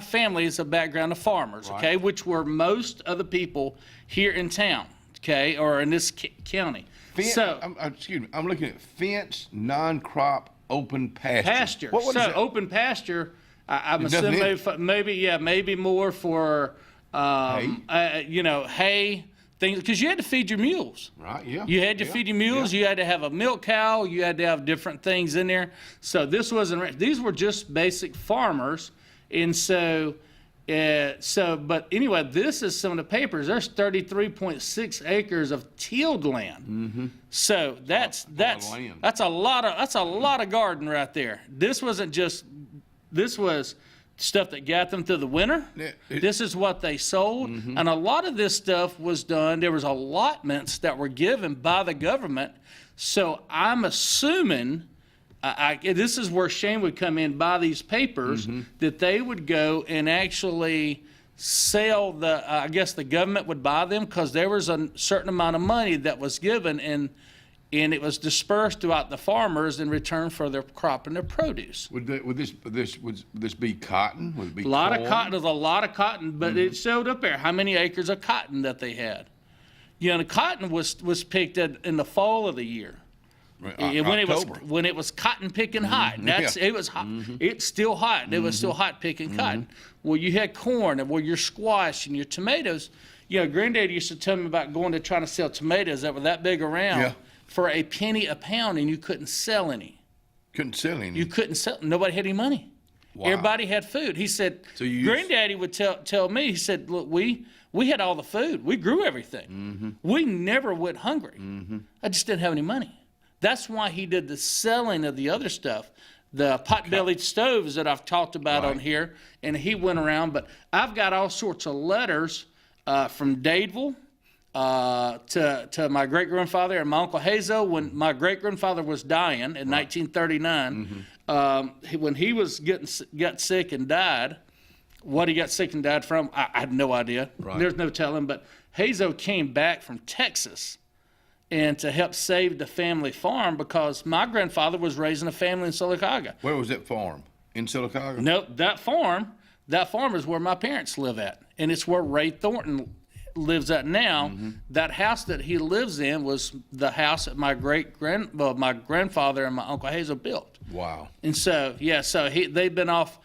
family is a background of farmers, okay, which were most of the people here in town, okay, or in this county. I'm looking at fence, non-crop, open pasture. What is open pasture, I'm assuming maybe more for hay, things, because you had to feed your mules. Right, yeah. You had to feed your mules, you had to have a milk cow, you had to have different things in there. So these were just basic farmers. And but anyway, this is some of the papers. There's 33.6 acres of tilled land. So that's a lot of garden right there. This was stuff that got them through the winter. This is what they sold. And a lot of this stuff was done. There was allotments that were given by the government So I'm assuming, this is where Shane would come in, buy these papers, that they would go and actually sell I guess the government would buy them because there was a certain amount of money that was given and it was dispersed throughout the farmers in return for their crop and their produce. Would this be cotton? Would it be a lot corn? of cotton? There's a lot of cotton, but it showed up there how many acres of cotton that they had. You know, the cotton was picked in the fall of the year. Right, when it was cotton picking hot. It was hot. It's still hot. It was still hot picking cotton. Well, you had corn and your squash and your tomatoes. You know, Granddad used to tell me about going to trying to sell tomatoes that were that big around for a penny a pound, and you couldn't sell any. Couldn't sell any. You couldn't sell. Nobody had any money. Wow. Everybody had food. He said. Granddaddy would tell me. He said, "Look, we had all the food. We grew everything. We never went hungry. I just didn't have any money." That's why he did the selling of the other stuff, the pot-bellied stoves that I've talked about on here, and he went around. But I've got all sorts of letters from Dadeville to my great-grandfather and my Uncle Hazo when my great-grandfather was dying in 1939. When he got sick and died, what he got sick and died from, I had no idea. There's no telling. But Hazo came back from Texas and to help save the family farm because my grandfather was raising a family in Sylacauga. Where was that farm? In Sylacauga? No, that farm is where my parents live at, and it's where Ray Thornton lives at now. That house that he lives in was the house that my grandfather and my Uncle Hazel built. Wow. And so, they've been off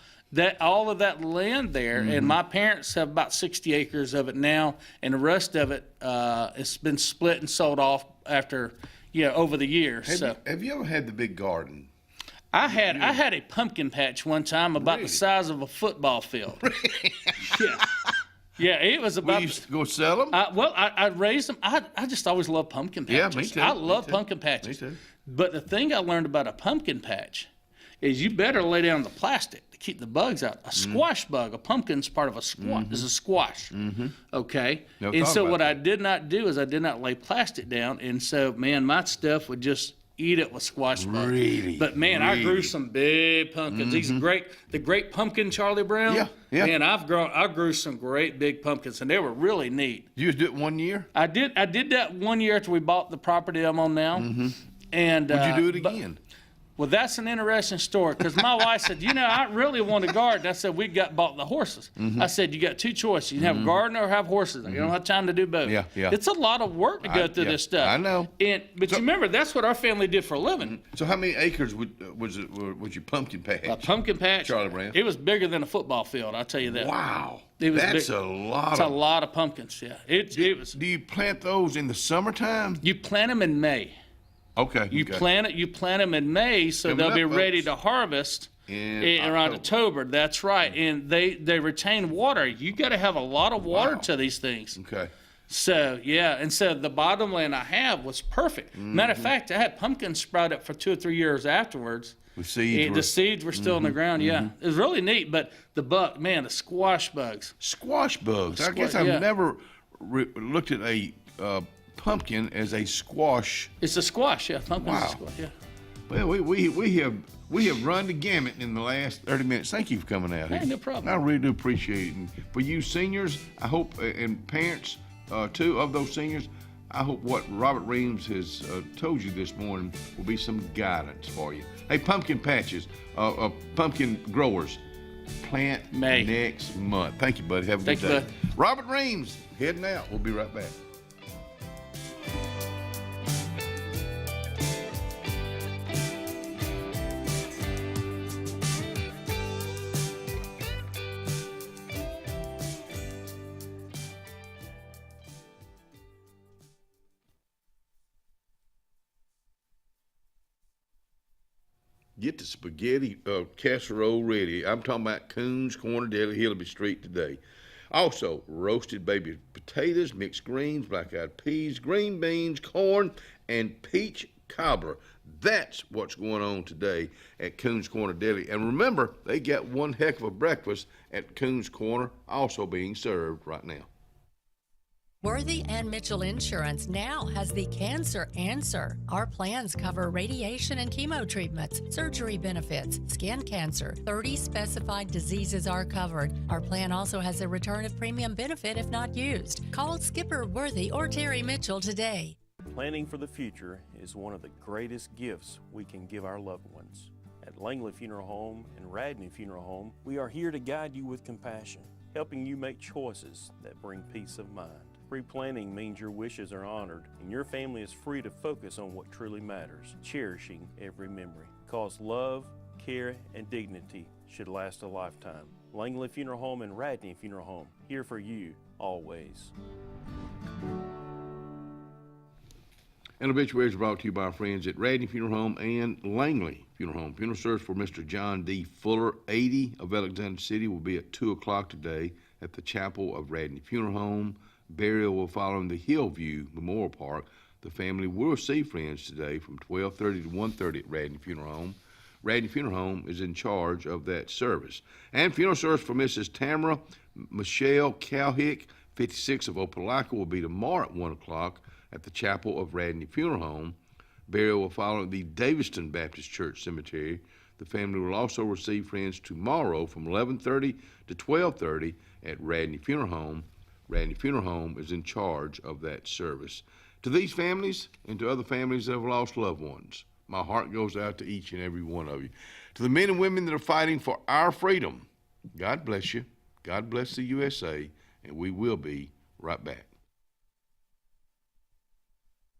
all of that land there, and my parents have about 60 acres of it now, and the rest of it it's been split and sold off after over the years. Have you ever had the big garden? I had a pumpkin patch one time about the size of a football field. Yeah, it was about. You used to go sell them? I raised them. I just always loved pumpkin patches. Yeah, me too. I love pumpkin patches. Me too. But the thing I learned about a pumpkin patch is you better lay down the plastic to keep the bugs out. A squash bug, a pumpkin's part of a squash. Is a squash. Okay. And so what I did not do is I did not lay plastic down, and so my stuff would just eat it with squash bugs. Really? But I grew some big pumpkins. These the great pumpkin Charlie Brown. Yeah. Man, I grew some great big pumpkins, and they were really neat. You just did it 1 year? I did that 1 year after we bought the property I'm on now. And would you do it again? Well, that's an interesting story because my wife said, I really want a garden. I said, we bought the horses. I said, you got two choices. You can have a garden or have horses. You don't have time to do both. Yeah. It's a lot of work to go through this stuff. I know. But you remember, that's what our family did for a living. So how many acres was your pumpkin patch? A pumpkin patch? Charlie Brown? It was bigger than a football field, I'll tell you that. Wow. That's a lot. It's a lot of pumpkins, yeah. It was. Do you plant those in the summertime? You plant them in May. Okay. You plant them in May, so they'll be ready to harvest around October. That's right, and they retain water. You got to have a lot of water to these things. Okay. So and so the bottomland I have was perfect. Matter of fact, I had pumpkins sprout up for 2 or 3 years afterwards. The seeds were still in the ground. Yeah, it was really neat. But the squash bugs. Squash bugs. I guess I've never looked at a pumpkin as a squash. It's a squash, yeah. Pumpkin's a squash, yeah. Well, we have run the gamut in the last 30 minutes. Thank you for coming out here. Hey, no problem. I really do appreciate it. And for you seniors, I hope, and parents too of those seniors, I hope what Robert Reams has told you this morning will be some guidance for you. Hey, pumpkin patches, pumpkin growers, plant next month. Thank you, buddy. Have a good day. Robert Reams heading out. We'll be right back. Get the spaghetti casserole ready. I'm talking about Coons Corner Deli, Hillaby Street today. Also, roasted baby potatoes, mixed greens, black-eyed peas, green beans, corn, and peach cobbler. That's what's going on today at Coons Corner Deli. And remember, they got one heck of a breakfast at Coons Corner also being served right now. Worthy and Mitchell Insurance now has the Cancer Answer. Our plans cover radiation and chemo treatments, surgery benefits, skin cancer. 30 specified diseases are covered. Our plan also has a return of premium benefit if not used. Call Skipper Worthy or Terry Mitchell today. Planning for the future is one of the greatest gifts we can give our loved ones. At Langley Funeral Home and Radney Funeral Home, we are here to guide you with compassion, helping you make choices that bring peace of mind. Pre-planning means your wishes are honored and your family is free to focus on what truly matters, cherishing every memory. Because love, care, and dignity should last a lifetime. Langley Funeral Home and Radney Funeral Home, here for you, always. And obituaries are brought to you by our friends at Radney Funeral Home and Langley Funeral Home. Funeral service for Mr. John D. Fuller, 80, of Alexander City, will be at 2 o'clock today at the chapel of Radney Funeral Home. Burial will follow in the Hillview Memorial Park. The family will receive friends today from 12:30 to 1:30 at Radney Funeral Home. Radney Funeral Home is in charge of that service. And funeral service for Mrs. Tamara Michelle Cowhick, 56, of Opelika, will be tomorrow at 1 o'clock at the chapel of Radney Funeral Home. Burial will follow at the Daviston Baptist Church Cemetery. The family will also receive friends tomorrow from 11:30 to 12:30 at Radney Funeral Home. Radney Funeral Home is in charge of that service. To these families and to other families that have lost loved ones, my heart goes out to each and every one of you. To the men and women that are fighting for our freedom, God bless you. God bless the USA, and we will be right back.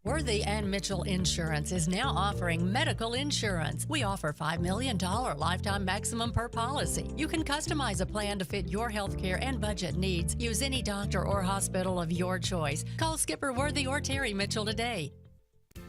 Worthy and Mitchell Insurance is now offering medical insurance. We offer $5 million lifetime maximum per policy. You can customize a plan to fit your healthcare and budget needs. Use any doctor or hospital of your choice. Call Skipper Worthy or Terry Mitchell today.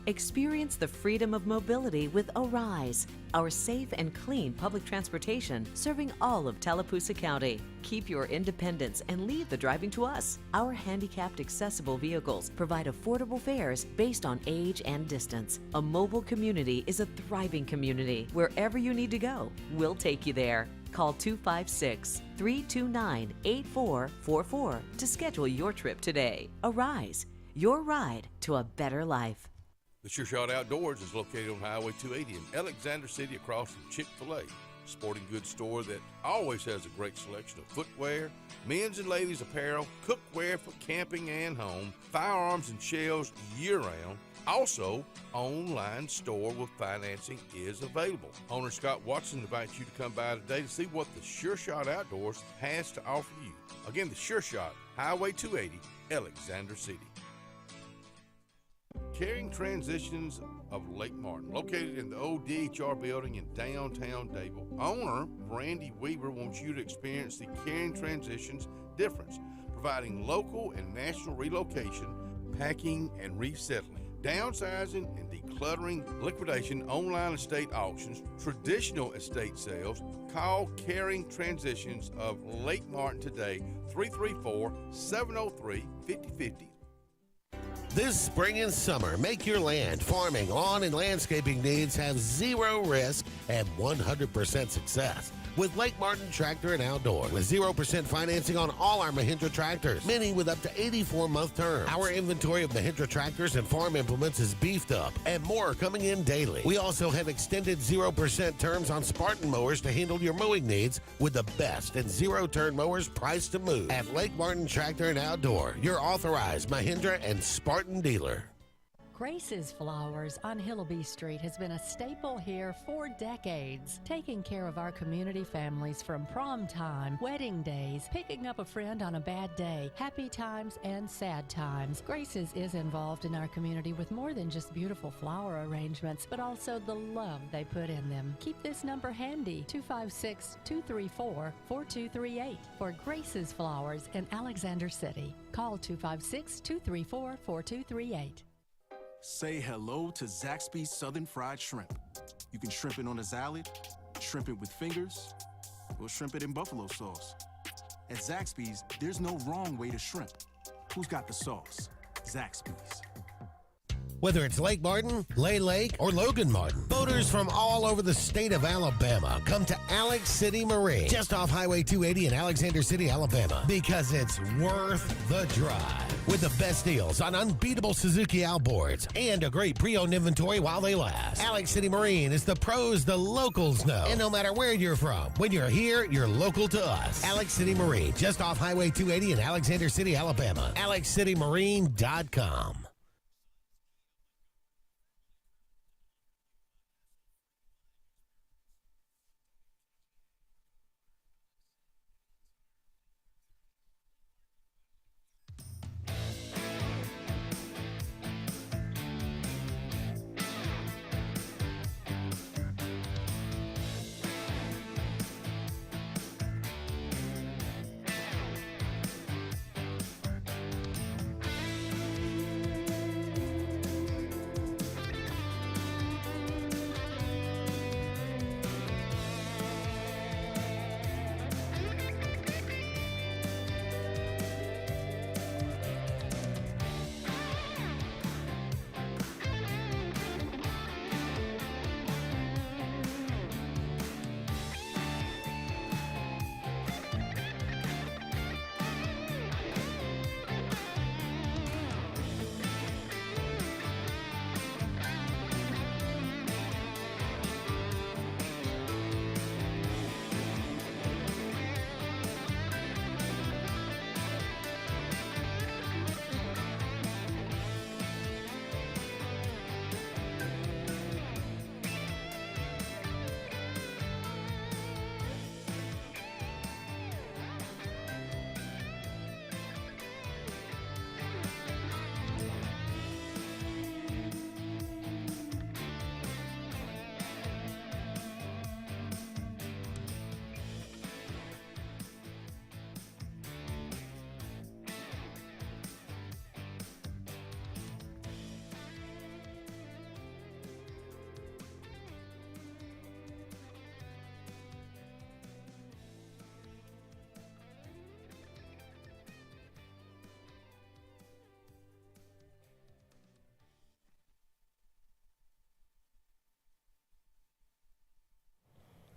Experience the freedom of mobility with Arise, our safe and clean public transportation serving all of Tallapoosa County. Keep your independence and leave the driving to us. Our handicapped accessible vehicles provide affordable fares based on age and distance. A mobile community is a thriving community. Wherever you need to go, we'll take you there. Call 256-329-8444 to schedule your trip today. Arise, your ride to a better life. The Sure Shot Outdoors is located on Highway 280 in Alexander City across from Chick-fil-A. Sporting goods store that always has a great selection of footwear, men's and ladies apparel, cookware for camping and home, firearms and shells year-round. Also, online store with financing is available. Owner Scott Watson invites you to come by today to see what the Sure Shot Outdoors has to offer you. Again, the Sure Shot, Highway 280, Alexander City. Caring Transitions of Lake Martin, located in the old DHR building in downtown Dayville. Owner Randy Weaver wants you to experience the Caring Transitions difference, providing local and national relocation, packing and resettling, downsizing and decluttering, liquidation, online estate auctions, traditional estate sales. Call Caring Transitions of Lake Martin today, 334-703-5050. This spring and summer, make your land, farming, lawn, and landscaping needs have zero risk and 100% success with Lake Martin Tractor and Outdoor, with 0% financing on all our Mahindra tractors, many with up to 84-month terms. Our inventory of Mahindra tractors and farm implements is beefed up, and more are coming in daily. We also have extended 0% terms on Spartan mowers to handle your mowing needs, with the best and zero-turn mowers priced to move. At Lake Martin Tractor and Outdoor, your authorized Mahindra and Spartan dealer. Grace's Flowers on Hillaby Street has been a staple here for decades, taking care of our community families from prom time, wedding days, picking up a friend on a bad day, happy times and sad times. Grace's is involved in our community with more than just beautiful flower arrangements, but also the love they put in them. Keep this number handy, 256-234-4238 for Grace's Flowers in Alexander City. Call 256-234-4238. Say hello to Zaxby's Southern Fried Shrimp. You can shrimp it on a salad, shrimp it with fingers, or shrimp it in buffalo sauce. At Zaxby's, there's no wrong way to shrimp. Who's got the sauce? Zaxby's. Whether it's Lake Martin, Lay Lake, or Logan Martin, boaters from all over the state of Alabama come to Alex City Marine, just off Highway 280 in Alexander City, Alabama, because it's worth the drive. With the best deals on unbeatable Suzuki outboards and a great pre-owned inventory while they last. Alex City Marine is the pros the locals know. And no matter where you're from, when you're here, you're local to us. Alex City Marine, just off Highway 280 in Alexander City, Alabama. AlexCityMarine.com.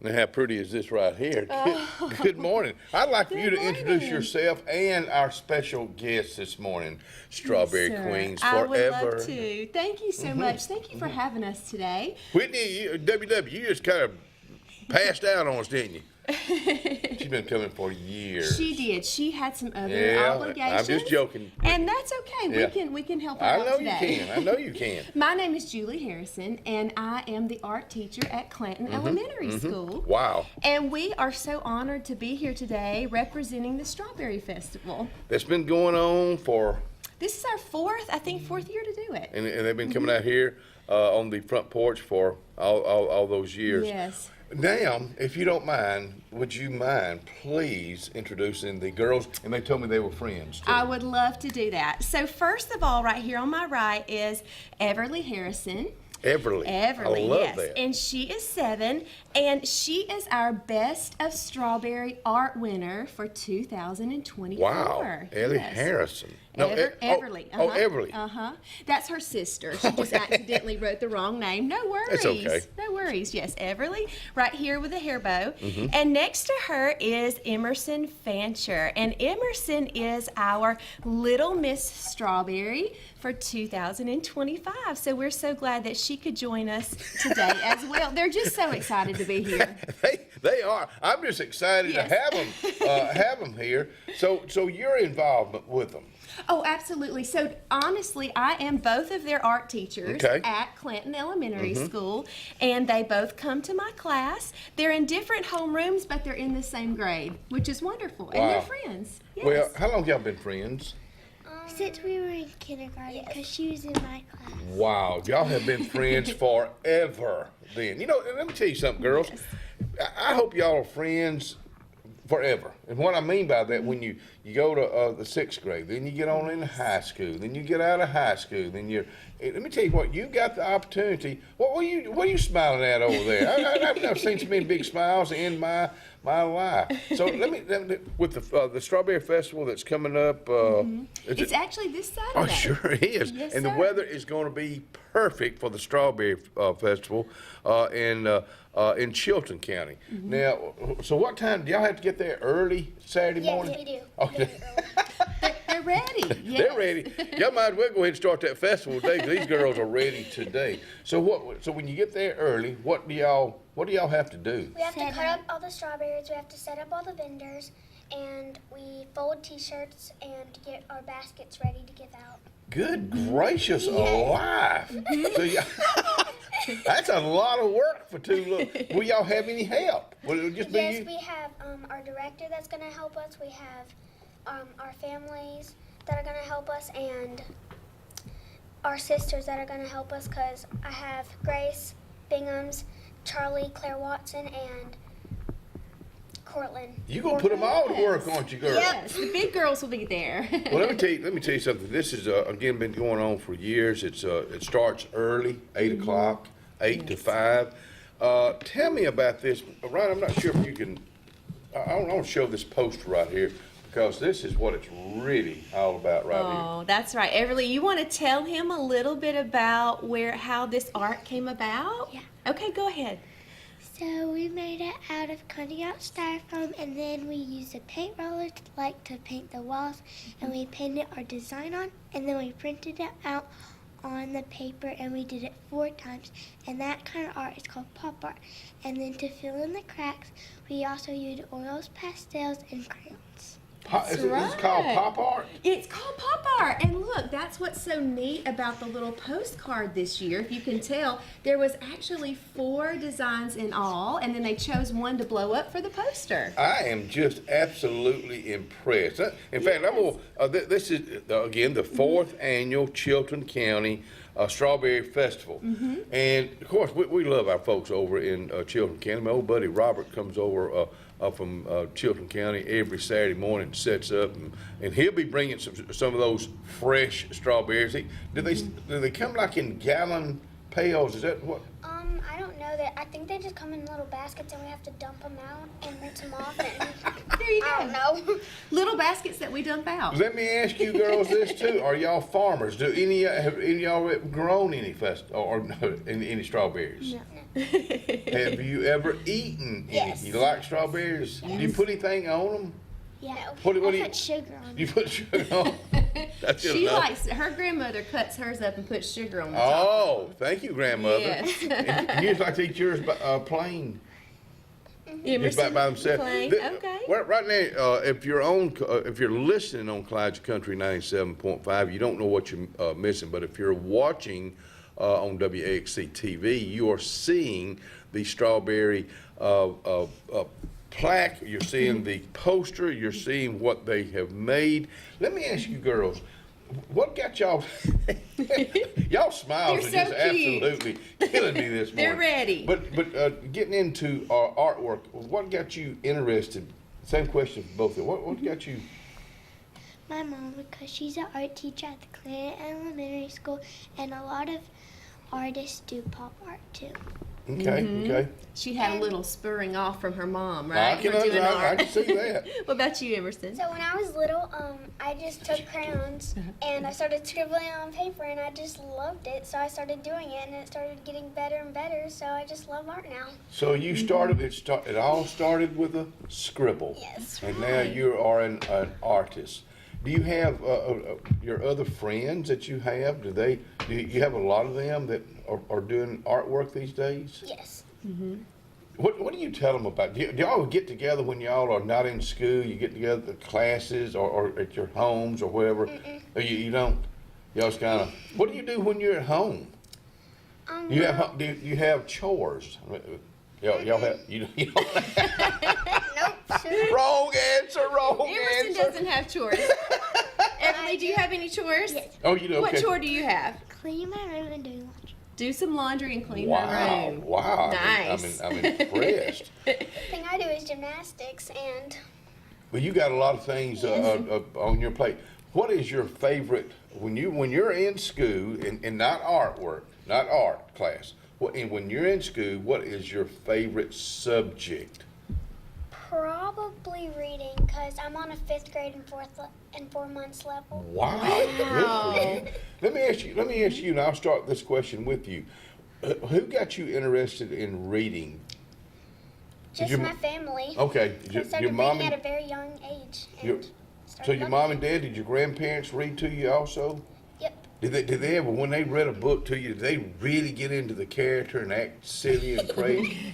Now, how pretty is this right here? Good morning. I'd like for you to introduce yourself and our special guest this morning, Strawberry Queens Forever. I would love to. Thank you so much. Thank you for having us today. Whitney, WW, you just kind of passed out on us, didn't you? She's been coming for years. She did. She had some other obligations. I'm just joking. And that's okay. We can help her out today. I know you can. My name is Julie Harrison, and I am the art teacher at Clanton Elementary School. Wow. And we are so honored to be here today representing the Strawberry Festival. That's been going on for... This is our fourth year to do it. And they've been coming out here on the front porch for all those years. Yes. Now, if you don't mind, would you mind please introducing the girls? And they told me they were friends, too. I would love to do that. So first of all, right here on my right is Everly Harrison. Everly. I love yes. that. And she is 7, and she is our Best of Strawberry Art winner for 2024. Wow. Ellie Harrison. No, Everly. Everly. That's her sister. She just accidentally wrote the wrong name. No worries. That's okay. No worries. Yes, Everly, right here with a hair bow. And next to her is Emerson Fancher. And Emerson is our Little Miss Strawberry for 2025. So we're so glad that she could join us today as well. They're just so excited to be here. They are. I'm just excited to have them here. So your involvement with them. Oh, absolutely. So honestly, I am both of their art teachers at Clanton Elementary School, and they both come to my class. They're in different homerooms, but they're in the same grade, which is wonderful. Wow. And they're friends. Yes. Well, how long have y'all been friends? Since we were in kindergarten, because she was in my class. Wow, y'all have been friends forever then. You know, let me tell you something, girls. Yes. I hope y'all are friends forever. And what I mean by that, when you go to the 6th grade, then you get on into high school, then you get out of high school, then let me tell you what, you got the opportunity. What are you smiling at over there? I've seen so many big smiles in my my life. So let me with the Strawberry Festival that's coming up. It's actually this Saturday. Oh, sure is. Yes, and sir. the weather is going to be perfect for the Strawberry Festival in Chilton County. Now, so what time do y'all have to get there early Saturday morning? Yes, we do. Okay. They're ready. Yes. They're ready. Y'all might as well go ahead and start that festival today, 'cause these girls are ready today. So So when you get there early, what do y'all have to do? We have to cut up all the strawberries, we have to set up all the vendors, and we fold t-shirts and get our baskets ready to give out. Good gracious alive! So that's a lot of work for two little. Will y'all have any help? Will it just be Yes, you? we have our director that's going to help us. We have our families that are going to help us, and our sisters that are going to help us, because I have Grace Bingham's, Charlie, Claire Watson, and Cortland. You gonna put them all to work, aren't you, girls? Yes, the big girls will be there. Well, let me tell you something. This is again been going on for years. It starts early, 8 o'clock, 8 to 5. Tell me about this, Ryan. I'm not sure if you can. I want to show this poster right here, because this is what it's really all about right here. Oh, that's right. Everly, you want to tell him a little bit about how this art came about? Yeah. Okay, go ahead. So we made it out of cutting out styrofoam, and then we used a paint roller to paint the walls, and we painted our design on, and then we printed it out on the paper, and we did it 4 times, and that kind of art is called pop art. And then to fill in the cracks, we also used oils, pastels, and crayons. It's called pop art? It's called pop art. And look, that's what's so neat about the little postcard this year. If you can tell, there was actually 4 designs in all, and then they chose one to blow up for the poster. I am just absolutely impressed. In fact, this is, again, the 4th annual Chilton County Strawberry Festival. And, of course, we love our folks over in Chilton County. My old buddy Robert comes over from Chilton County every Saturday morning and sets up, and he'll be bringing some of those fresh strawberries. Do they come like in gallon pails? Is that what? I don't know that. I think they just come in little baskets, and we have to dump them out and rinse them off. And there you go. I don't know. Little baskets that we dump out. Let me ask you girls this too: are y'all farmers? Have any of y'all grown any any strawberries? No. Have you ever eaten any? Yes. You like strawberries? Yes. Do you put anything on them? Yeah. What do I you put sugar on You put sugar on? That's She enough. likes, her grandmother cuts hers up and puts sugar on the top. Oh, thank you, grandmother. Yes. And you just like to eat yours plain. Just by themselves. Plain, okay. Right now, if you're listening on Clyde's Country 97.5, you don't know what you're missing. But if you're watching on WAXC-TV, you are seeing the strawberry plaque. You're seeing the poster. You're seeing what they have made. Let me ask you, girls. What got y'all? Y'all smiles are They're just so cute. absolutely killing me this morning. They're ready. But getting into artwork, what got you interested? Same question for both of you. What got you? My mom, because she's an art teacher at the Clinton Elementary School, and a lot of artists do pop art too. Okay. She had a little spurring off from her mom, right? I can see that. What about you, Emerson? So when I was little, I just took crayons and I started scribbling on paper, and I just loved it. So I started doing it, and it started getting better and better. So I just love art now. So you started. It all started with a scribble. Yes. And now you are an artist. Do you have your other friends that you have? Do you have a lot of them that are doing artwork these days? Yes. What do you tell them about? Do y'all get together when y'all are not in school? You get together at classes or at your homes or wherever? Or you don't? Y'all just kind of. What do you do when you're at home? Do you have chores? Y'all have you don't Nope. Wrong answer. Emerson doesn't have chores. Emily, do you have any chores? Yes. Oh, you do. Okay. What chore do you have? Clean my room and do laundry. Do some laundry and clean my room. Wow. Nice. I'm impressed. The thing I do is gymnastics, and Well, you got a lot of things on your plate. What is your favorite when you're in school and not artwork, not art class? And when you're in school, what is your favorite subject? Probably reading, because I'm on a 5th grade and 4 months level. Wow. Good. Let me ask you, and I'll start this question with you. Who got you interested in reading? Just my family. Okay. I started reading at a very young age. So your mom and dad, did your grandparents read to you also? Yep. Did they ever, when they read a book to you, did they really get into the character and act silly and crazy?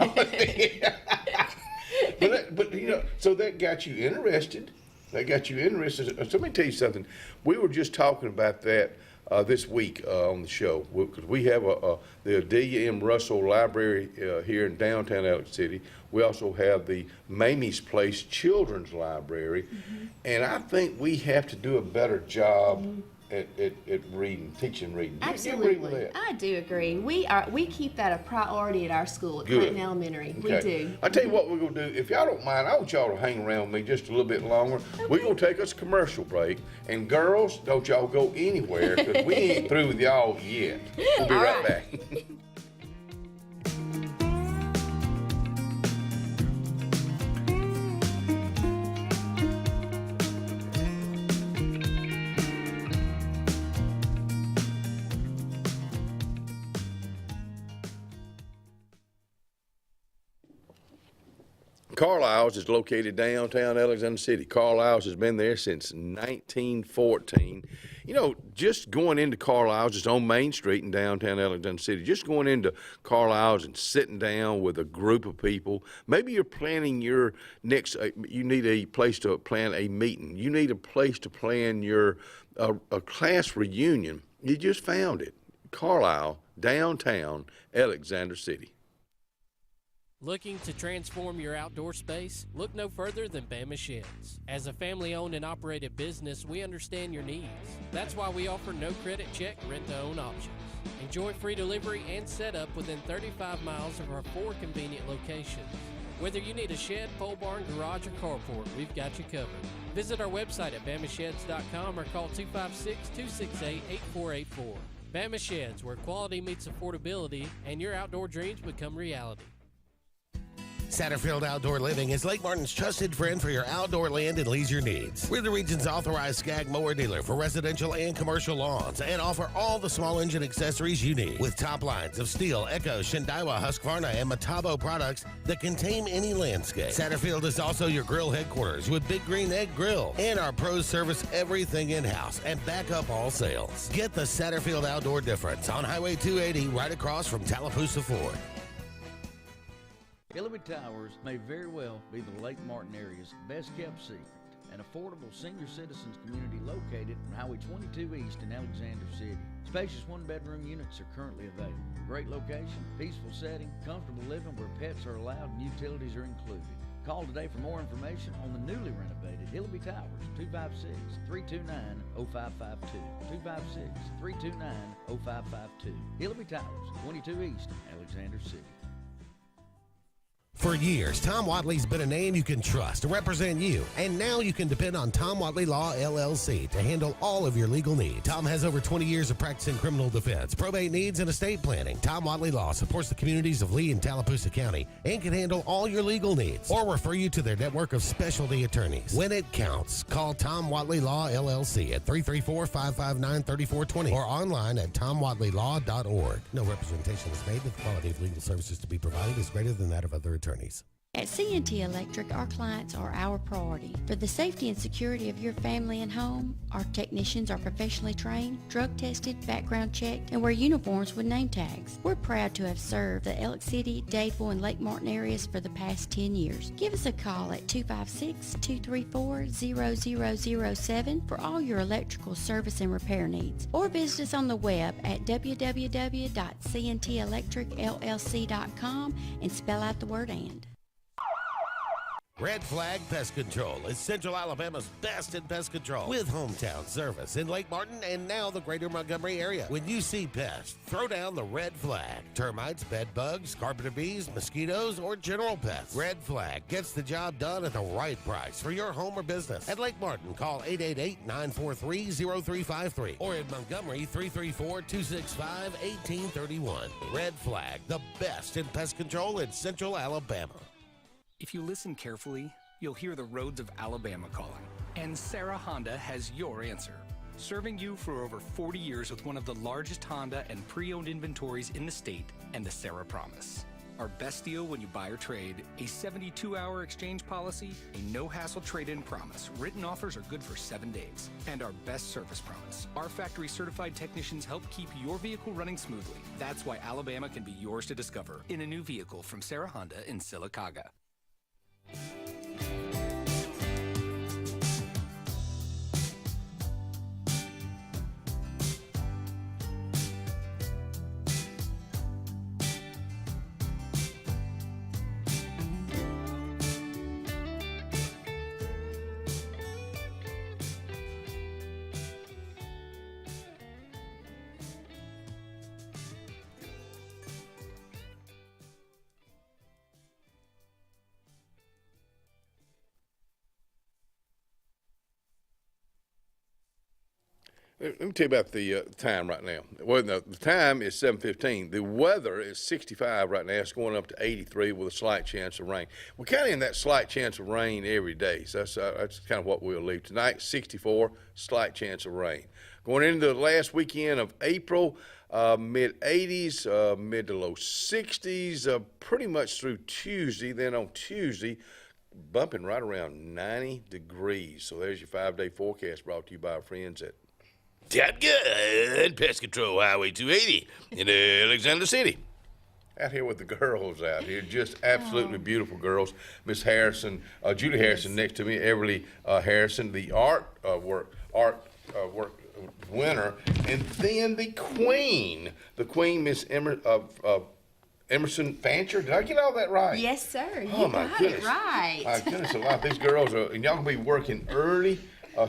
But you know, so that got you interested. So let me tell you something. We were just talking about that this week on the show, because we have the Adelia M. Russell Library here in downtown Alex City. We also have the Mamie's Place Children's Library, and I think we have to do a better job at reading, teaching reading. Absolutely. Do you agree with that? I do agree. We keep that a priority at our school at Clinton Elementary. Okay. We do. I tell you what we're gonna do. If y'all don't mind, I want y'all to hang around with me just a little bit longer. We're gonna take us a commercial break. And girls, don't y'all go anywhere, because we ain't through with y'all yet. We'll be right back. Carlisle's is located downtown Alexander City. Carlisle's has been there since 1914. You know, just going into Carlisle's, it's on Main Street in downtown Alexander City. Just going into Carlisle's and sitting down with a group of people. Maybe you're planning your next, you need a place to plan a meeting. You need a place to plan your a class reunion. You just found it. Carlisle, downtown Alexander City. Looking to transform your outdoor space? Look no further than Bama Sheds. As a family-owned and operated business, we understand your needs. That's why we offer no credit check, rent-to-own options. Enjoy free delivery and setup within 35 miles of our 4 convenient locations. Whether you need a shed, pole barn, garage, or carport, we've got you covered. Visit our website at bamasheds.com or call 256-268-8484. Bama Sheds, where quality meets affordability and your outdoor dreams become reality. Satterfield Outdoor Living is Lake Martin's trusted friend for your outdoor land and leisure needs. We're the region's authorized Skag mower dealer for residential and commercial lawns and offer all the small engine accessories you need with top lines of Steel, Echo, Shindaiwa, Husqvarna, and Metabo products that can tame any landscape. Satterfield is also your grill headquarters with Big Green Egg Grill, and our pros service everything in-house and back up all sales. Get the Satterfield Outdoor difference on Highway 280 right across from Tallapoosa Ford. Hillary Towers may very well be the Lake Martin area's best kept secret. An affordable senior citizens community located on Highway 22 East in Alexander City. Spacious one-bedroom units are currently available. Great location, peaceful setting, comfortable living where pets are allowed and utilities are included. Call today for more information on the newly renovated Hillary Towers, 256-329-0552. 256-329-0552. Hillary Towers, 22 East, Alexander City. For years, Tom Watley's been a name you can trust to represent you, and now you can depend on Tom Watley Law, LLC to handle all of your legal needs. Tom has over 20 years of practice in criminal defense, probate needs, and estate planning. Tom Watley Law supports the communities of Lee and Tallapoosa County and can handle all your legal needs or refer you to their network of specialty attorneys. When it counts, call Tom Watley Law, LLC at 334-559-3420 or online at tomwatleylaw.org. No representation is made that the quality of legal services to be provided is greater than that of other attorneys. At CNT Electric, our clients are our priority. For the safety and security of your family and home, our technicians are professionally trained, drug tested, background checked, and wear uniforms with name tags. We're proud to have served the Alex City, Dadeville, and Lake Martin areas for the past 10 years. Give us a call at 256-234-0007 for all your electrical service and repair needs, or visit us on the web at www.cntelectricllc.com and spell out the word "and." Red Flag Pest Control is Central Alabama's best in pest control with hometown service in Lake Martin and now the greater Montgomery area. When you see pests, throw down the red flag. Termites, bed bugs, carpenter bees, mosquitoes, or general pests. Red Flag gets the job done at the right price for your home or business. At Lake Martin, call 888-943-0353 or in Montgomery, 334-265-1831. Red Flag, the best in pest control in Central Alabama. If you listen carefully, you'll hear the roads of Alabama calling. And Sarah Honda has your answer. Serving you for over 40 years with one of the largest Honda and pre-owned inventories in the state and the Sarah Promise. Our best deal when you buy or trade, a 72-hour exchange policy, a no-hassle trade-in promise. Written offers are good for 7 days. And our best service promise. Our factory-certified technicians help keep your vehicle running smoothly. That's why Alabama can be yours to discover in a new vehicle from Sarah Honda in Sylacauga. Let me tell you about the time right now. Well, no, the time is 7:15. The weather is 65 right now. It's going up to 83 with a slight chance of rain. We're kind of in that slight chance of rain every day. So that's kind of what we'll leave. Tonight, 64, slight chance of rain. Going into the last weekend of April, mid-80s, mid to low 60s, pretty much through Tuesday. Then on Tuesday, bumping right around 90 degrees. So there's your 5-day forecast brought to you by our friends at Top Gun Pest Control Highway 280 in Alexander City. Out here with the girls out here, just absolutely beautiful girls. Miss Harrison, Julie Harrison next to me, Everly Harrison, the art work winner, and then the queen, Miss Emerson Fancher. Did I get all that right? Yes, sir. You Oh my got goodness! it right. My goodness alive, these girls are, and y'all gonna be working early.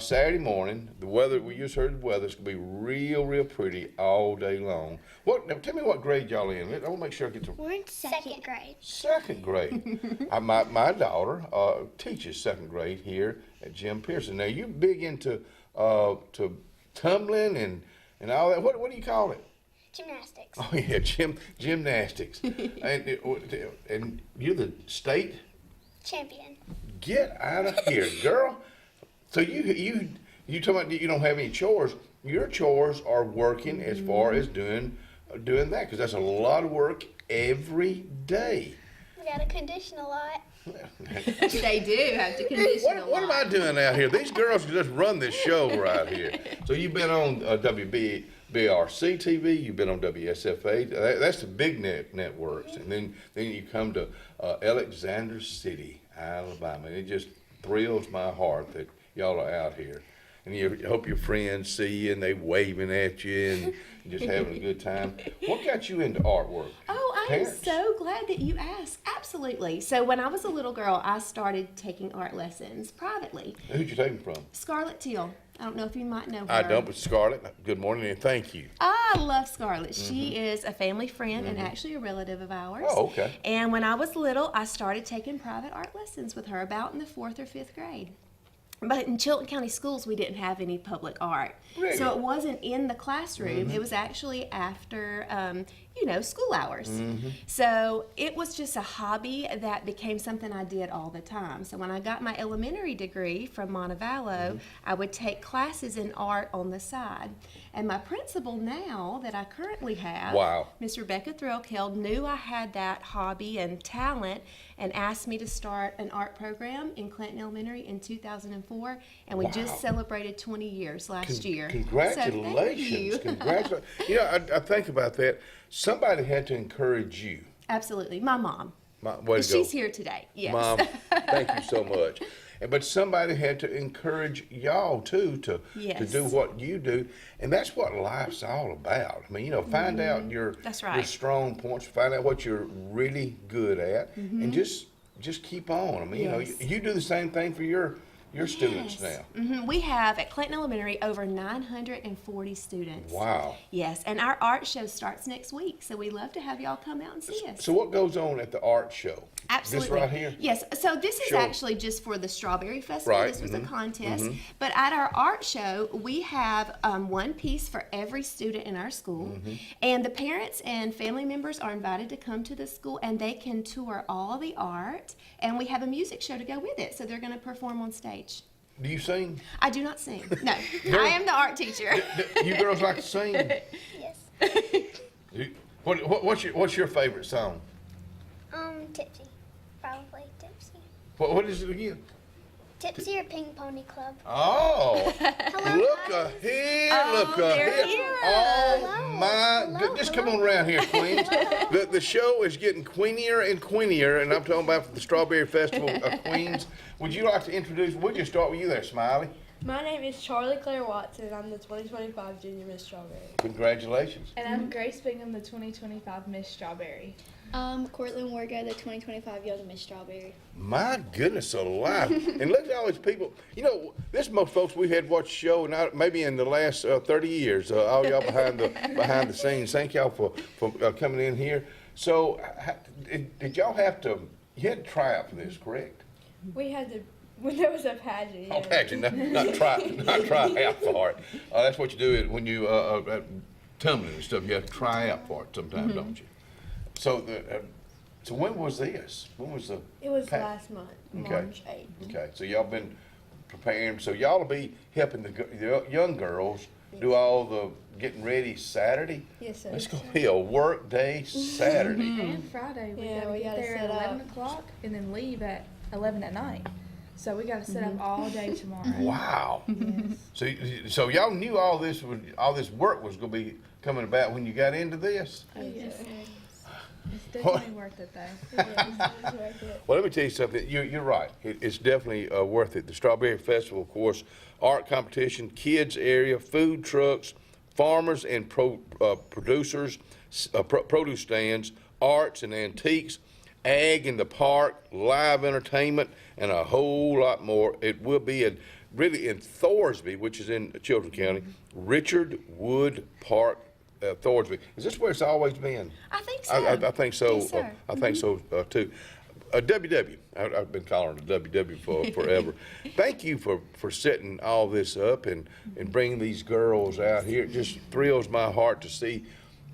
Saturday morning, the weather, we just heard the weather, it's going to be real, real pretty all day long. Now, tell me what grade y'all in. I want to make sure I get to... We're in second grade. Second grade. My daughter teaches second grade here at Jim Pearson. Now, you're big into to tumbling and all that. What do you call it? Gymnastics. Oh, yeah, gymnastics. and you're the state... Champion. Get out of here, girl. So you talking about you don't have any chores. Your chores are working as far as doing that, because that's a lot of work every day. We gotta condition a lot. They do have to condition a lot. What am I doing out here? These girls just run this show right here. So you've been on WAXC-TV, you've been on WSFA. That's the big networks, and then you come to Alexander City, Alabama. And it just thrills my heart that y'all are out here, and you hope your friends see you and they waving at you and just having a good time. What got you into artwork? Oh, I am so glad that you asked. Absolutely. So when I was a little girl, I started taking art lessons privately. Who'd you take them from? Scarlett Teal. I don't know if you might know her. I don't, but Scarlett, good morning and thank you. I love Scarlett. She is a family friend and actually a relative of ours. Oh, okay. And when I was little, I started taking private art lessons with her about in the 4th or 5th grade. But in Chilton County schools, we didn't have any public art. Really? So it wasn't in the classroom. It was actually after, school hours. So it was just a hobby that became something I did all the time. So when I got my elementary degree from Montevallo, I would take classes in art on the side. And my principal now that I currently have, Miss Rebecca Threlkeld, knew I had that hobby and talent and asked me to start an art program in Clinton Elementary in 2004. And we just celebrated 20 years last year. Congratulations. So Congratulations. I think about that. Somebody had to encourage you. Absolutely. My mom. Way to She's go. here today. Yes. Mom, thank you so much. But somebody had to encourage y'all too to do what you do, and that's what life's all about. I mean, find out your strong points, find out what you're really good at, and just keep on. I mean, you do the same thing for your your students now. We have at Clayton Elementary over 940 students. Wow. Yes, and our art show starts next week, so we love to have y'all come out and see us. So what goes on at the art show? Absolutely. This right here? Yes. So this is Sure. actually just for the Strawberry Festival. Right. This was a contest. Mhm. But at our art show, we have one piece for every student in our school. And the parents and family members are invited to come to the school and they can tour all the art. And we have a music show to go with it. So they're going to perform on stage. Do you sing? I do not sing. No. I am the art teacher. You girls like to sing? Yes. What's your favorite song? Tipsy. Probably Tipsy. What is it again? Tipsy or Ping Pony Club. Oh, Hello, look here, look they're here. here. Oh my, just come on around here, Queens. The show is getting queenier and queenier, and I'm talking about the Strawberry Festival of Queens. Would you like to introduce, we'll just start with you there, Smiley. My name is Charlie Claire Watson. I'm the 2025 Junior Miss Strawberry. Congratulations. And I'm Grace Bingham, the 2025 Miss Strawberry. Cortland Wargo, the 2025 Young Miss Strawberry. My goodness alive. And look at all these people. You know, this is most folks we had watched the show, and maybe in the last 30 years, all y'all behind the scenes. Thank y'all for coming in here. So did y'all have to, you had to try out for this, correct? We had to, when there was a pageant. Oh, pageant, not try out for it. That's what you do when you tumbling and stuff. You have to try out for it sometimes, don't you? So so when was this? When was the? It was last month, Okay. March 8th. Okay, so y'all been preparing. So y'all will be helping the young girls do all the getting ready Saturday. Yes, sir. It's gonna be a work day Saturday. And Friday, we gotta get there at 11 o'clock and then leave at 11 at night. So we gotta set up all day tomorrow. Wow. Yes. So y'all knew all this work was gonna be coming about when you got into this. Yes. It's definitely worth it, though. It's worth it. Well, let me tell you something. You're right. It's definitely worth it. The Strawberry Festival, of course, art competition, kids area, food trucks, farmers and producers, produce stands, arts and antiques, ag in the park, live entertainment, and a whole lot more. It will be really in Thorsby, which is in Chilton County, Richard Wood Park. Thorsby. Is this where it's always been? I think so. I think so. Yes, sir. I think so too. WW. I've been calling it WW for forever. Thank you for setting all this up and bringing these girls out here. It just thrills my heart to see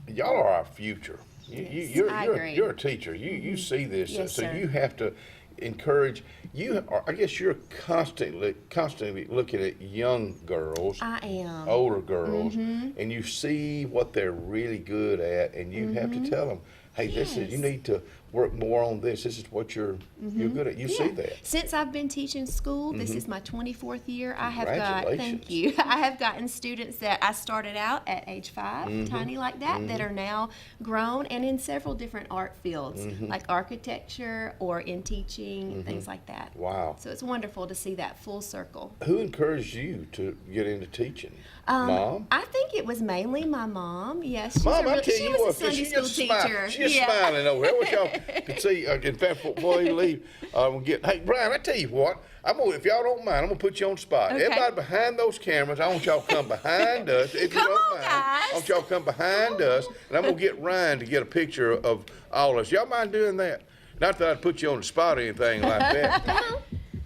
y'all are our future. You're a teacher. You see this, Yes, so sir. you have to encourage. I guess you're constantly looking at young girls. I am. Older girls, and you see what they're really good at, and you have to tell them, hey, this is, you need to work more on this. This is what you're good at. You see that. Since I've been teaching school, this is my 24th year. I have got, Congratulations. thank you. I have gotten students that I started out at age 5, tiny like that, that are now grown and in several different art fields, like architecture or in teaching, things like that. Wow. So it's wonderful to see that full circle. Who encouraged you to get into teaching? Mom? I think it was mainly my mom. Yes, she's Mom, I tell she you was what, a Sunday school teacher. She's smiling over there. I wish y'all could see. In fact, before you leave, we'll get. Hey, Brian, I tell you what. If y'all don't mind, I'm gonna put you on the spot. Okay. Everybody behind those cameras, I want y'all to come behind us. If you don't mind, I want y'all to come behind us, and I'm gonna get Ryan to get a picture of all of us. Y'all mind doing that? Not that I'd put you on the spot or anything like that.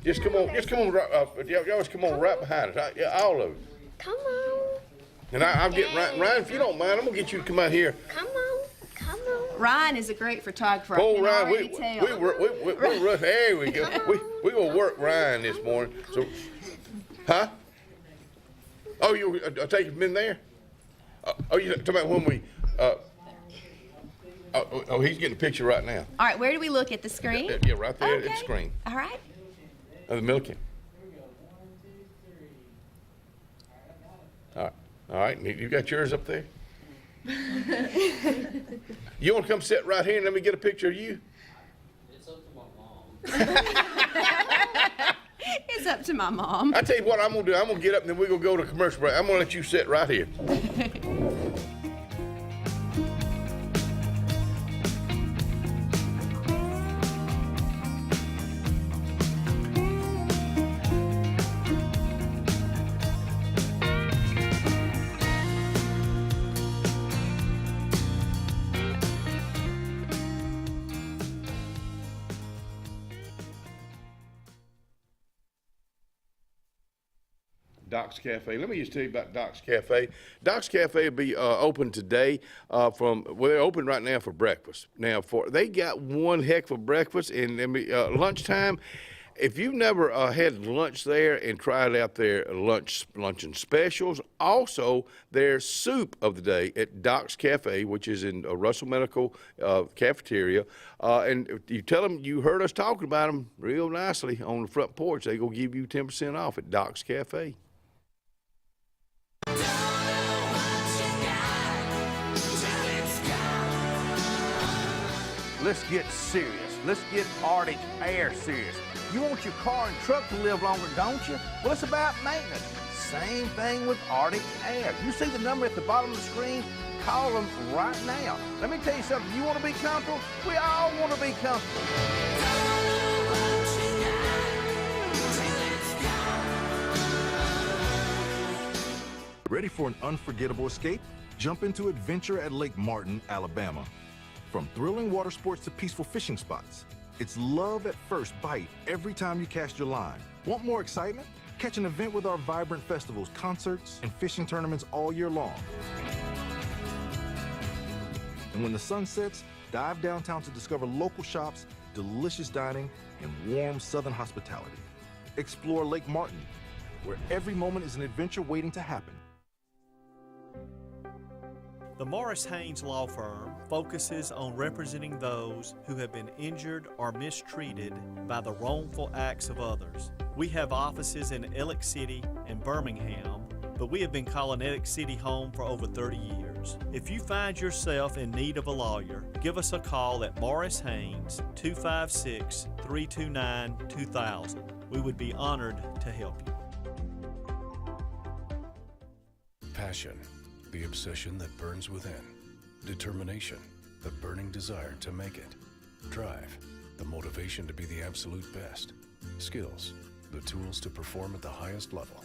Just come on. Just come on. Y'all just come on right behind us. All of you. Come on. And I'll get Ryan, if you don't mind, I'm gonna get you to come out here. Come on. Come on. Ryan is a great photographer. I Oh, can Ryan, already tell. there we go. We gonna work Ryan this morning. So, huh? Oh, you take him in there? You talking about when we? He's getting a picture right now. All right, where do we look at the screen? Yeah, right there at the Okay. screen. All right. The Milliken. All right. You got yours up there? You want to come sit right here and let me get a picture of you? It's up to my mom. I tell you what I'm gonna do. I'm gonna get up and then we're gonna go to commercial break. I'm gonna let you sit right here. Doc's Cafe. Let me just tell you about Doc's Cafe. Doc's Cafe will be open today they're open right now for breakfast. Now, they got one heck of a breakfast, and lunchtime. If you've never had lunch there and tried out their luncheon specials, also their soup of the day at Doc's Cafe, which is in Russell Medical Cafeteria, and if you tell them you heard us talking about them real nicely on the front porch, they go give you 10% off at Doc's Cafe. Let's get serious. Let's get Arctic Air serious. You want your car and truck to live longer, don't you? Well, it's about maintenance. Same thing with Arctic Air. You see the number at the bottom of the screen? Call them right now. Let me tell you something. You want to be comfortable? We all want to be comfortable. Ready for an unforgettable escape? Jump into adventure at Lake Martin, Alabama. From thrilling water sports to peaceful fishing spots, it's love at first bite every time you cast your line. Want more excitement? Catch an event with our vibrant festivals, concerts, and fishing tournaments all year long. And when the sun sets, dive downtown to discover local shops, delicious dining, and warm southern hospitality. Explore Lake Martin, where every moment is an adventure waiting to happen. The Morris Haynes Law Firm focuses on representing those who have been injured or mistreated by the wrongful acts of others. We have offices in Ellick City and Birmingham, but we have been calling Ellick City home for over 30 years. If you find yourself in need of a lawyer, give us a call at Morris Haynes, 256-329-2000. We would be honored to help you. Passion. The obsession that burns within. Determination, the burning desire to make it. Drive, the motivation to be the absolute best. Skills, the tools to perform at the highest level.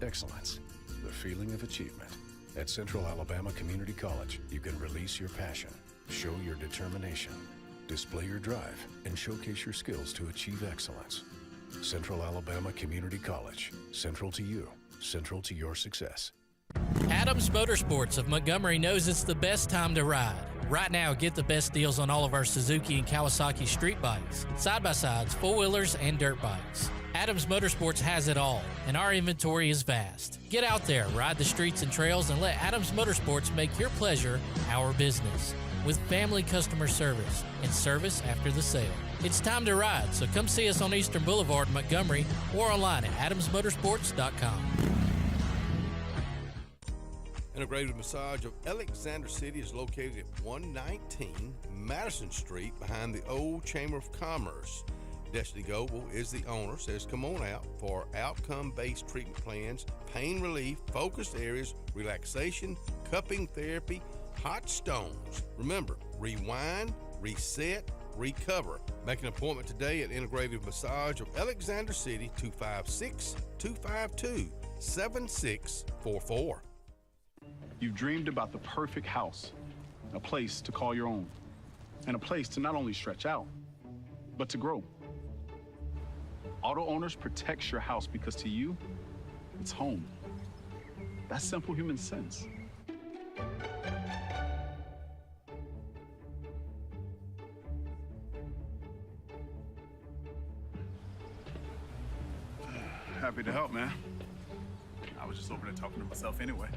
Excellence, the feeling of achievement. At Central Alabama Community College, you can release your passion, show your determination, display your drive, and showcase your skills to achieve excellence. Central Alabama Community College, central to you, central to your success. Adams Motorsports of Montgomery knows it's the best time to ride. Right now, get the best deals on all of our Suzuki and Kawasaki street bikes, side-by-sides, four-wheelers, and dirt bikes. Adams Motorsports has it all, and our inventory is vast. Get out there, ride the streets and trails, and let Adams Motorsports make your pleasure our business. With family customer service and service after the sale. It's time to ride, so come see us on Eastern Boulevard, Montgomery, or online at adamsmotorsports.com. Integrated Massage of Alexander City is located at 119 Madison Street behind the old Chamber of Commerce. Destiny Goble is the owner, says come on out for outcome-based treatment plans, pain relief, focused areas, relaxation, cupping therapy, hot stones. Remember, rewind, reset, recover. Make an appointment today at Integrative Massage of Alexander City, 256-252-7644. You've dreamed about the perfect house, a place to call your own, and a place to not only stretch out, but to grow. Auto Owners protects your house because to you, it's home. That's simple human sense. Happy to help, man. I was just over there talking to myself anyway.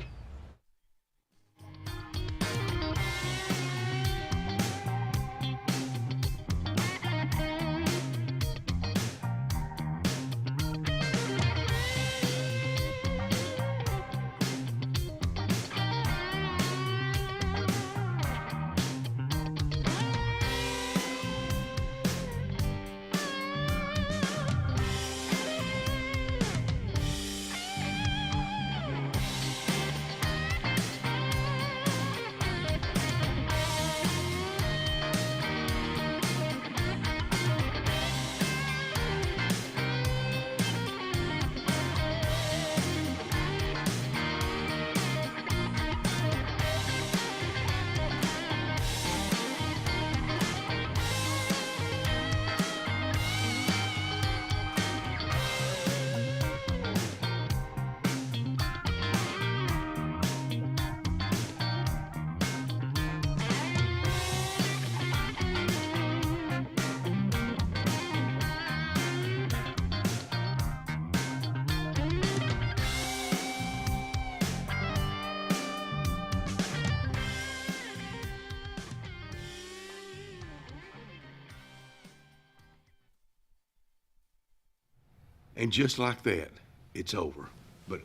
And just like that, it's over. But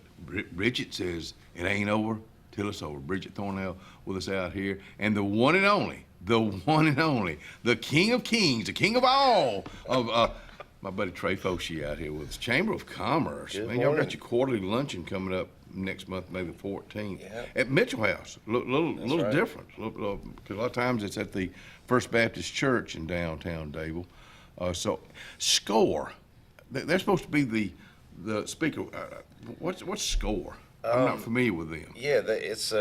Bridget says it ain't over till it's over. Bridget Thornell with us out here, and the one and only, the King of Kings, the King of all of my buddy Trey Foshee out here with us. Chamber of Commerce. Good Man, y'all morning. got your quarterly luncheon coming up next month, May the 14th, at Mitchell House. Little right. different, because a lot of times it's at the First Baptist Church in downtown Dayville. So, SCORE. They're supposed to be the speaker. What's SCORE? I'm not familiar with them. Yeah, it's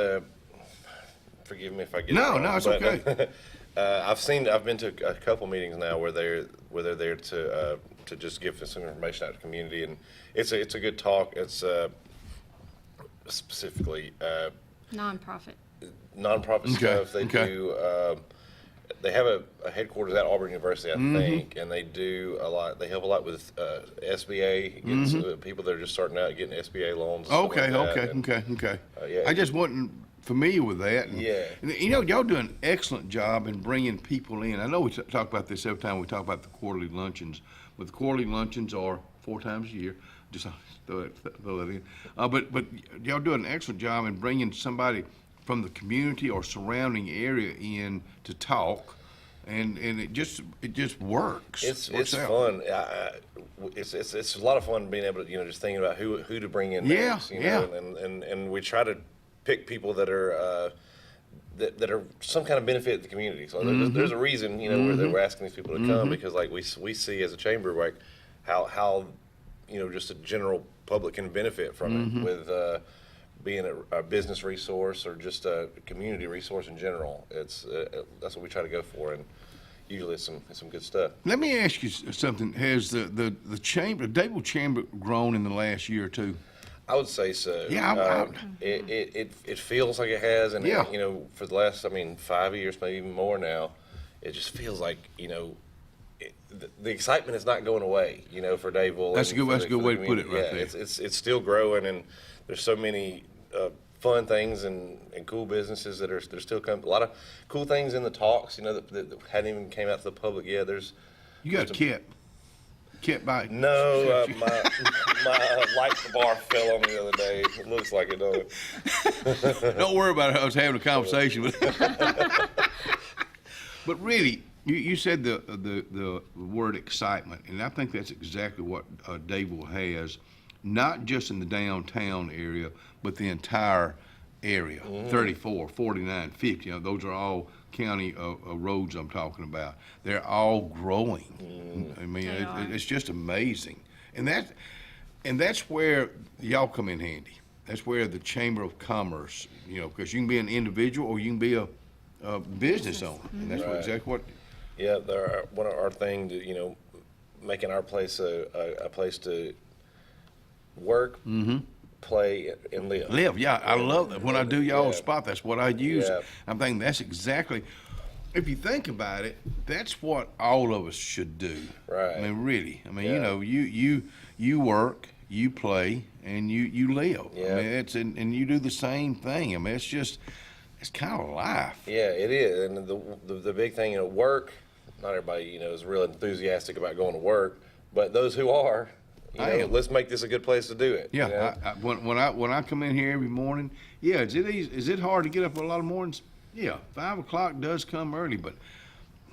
forgive me if I get No, it wrong, it's but, okay. I've been to a couple meetings now where they're there to just give some information out to the community, and it's a good talk. It's specifically Nonprofit. nonprofit stuff. They do. They have a headquarters at Auburn University, I think, and they do a lot. They help a lot with SBA, getting some people that are just starting out getting SBA loans. and stuff like that. Okay. Yeah. I just wasn't familiar with that. And, Yeah. and, you know, y'all do an excellent job in bringing people in. I know we talk about this every time we talk about the quarterly luncheons, but the quarterly luncheons are 4 times a year. Just throw that in. But y'all do an excellent job in bringing somebody from the community or surrounding area in to talk, and it just works. It's out. fun. It's a lot of fun being able to just thinking about who to bring in next. And we try to pick people that are that are some kind of benefit to the community. So there's a reason we're asking these people to come, because like we see as a chamber like how just a general public can benefit from it with being a business resource or just a community resource in general. It's that's what we try to go for, and usually it's some good stuff. Let me ask you something. Has the chamber, the Dayville Chamber, grown in the last year or two? I would say so. Yeah, it feels like it has, and for the last 5 years, maybe even more now, it just feels like the excitement is not going away. For Dayville. That's a good way to put it. Right there. It's still growing, and there's so many fun things and cool businesses that are still coming. A lot of cool things in the talks, that hadn't even came out to the public yet. You got kept by? No, my light bar fell on me the other day. It looks like it, don't it? Don't worry about it. I was having a conversation with. But really, you said the word excitement, and I think that's exactly what Dayville has, not just in the downtown area, but the entire area. 34, 49, 50. Those are all county roads I'm talking about. They're all growing. I mean, it's just amazing, and that's where y'all come in handy. That's where the Chamber of Commerce, because you can be an individual or you can be a business owner, and that's exactly what. Yeah, one of our things, making our place a place to work, play, and live. I love that. When I do y'all's spot, that's what I use. Yeah. I'm thinking that's exactly, if you think about it, that's what all of us should do. Right. I mean, really. I mean, you work, you play, and you live. Yeah. I mean, and you do the same thing. I mean, it's kind of life. Yeah, it is. And the big thing, work, not everybody, is real enthusiastic about going to work, but those who are, let's make this a good place to do it. Yeah, when I come in here every morning, is it easy? Is it hard to get up a lot of mornings? Yeah, 5 o'clock does come early, but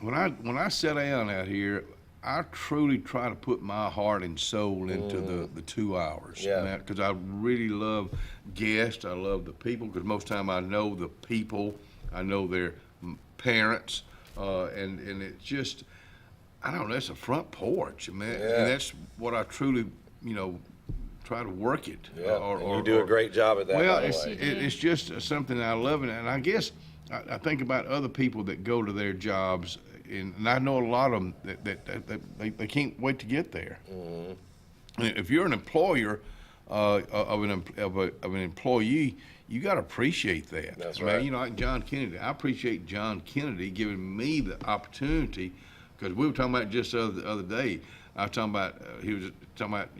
when I sit down out here, I truly try to put my heart and soul into the 2 hours. Yeah. Because I really love guests. I love the people, because most of the time I know the people. I know their parents, and it's just, I don't know, it's a front porch. I mean, and that's what I truly, try to work it. Yeah, and you do a great job at that. Well, it's just something I love, and I guess I think about other people that go to their jobs, and I know a lot of them that they can't wait to get there. And if you're an employer of an employee, you got to appreciate that. That's right. right. Like John Kennedy, I appreciate John Kennedy giving me the opportunity, because we were talking about just the other day. I was talking about he was talking about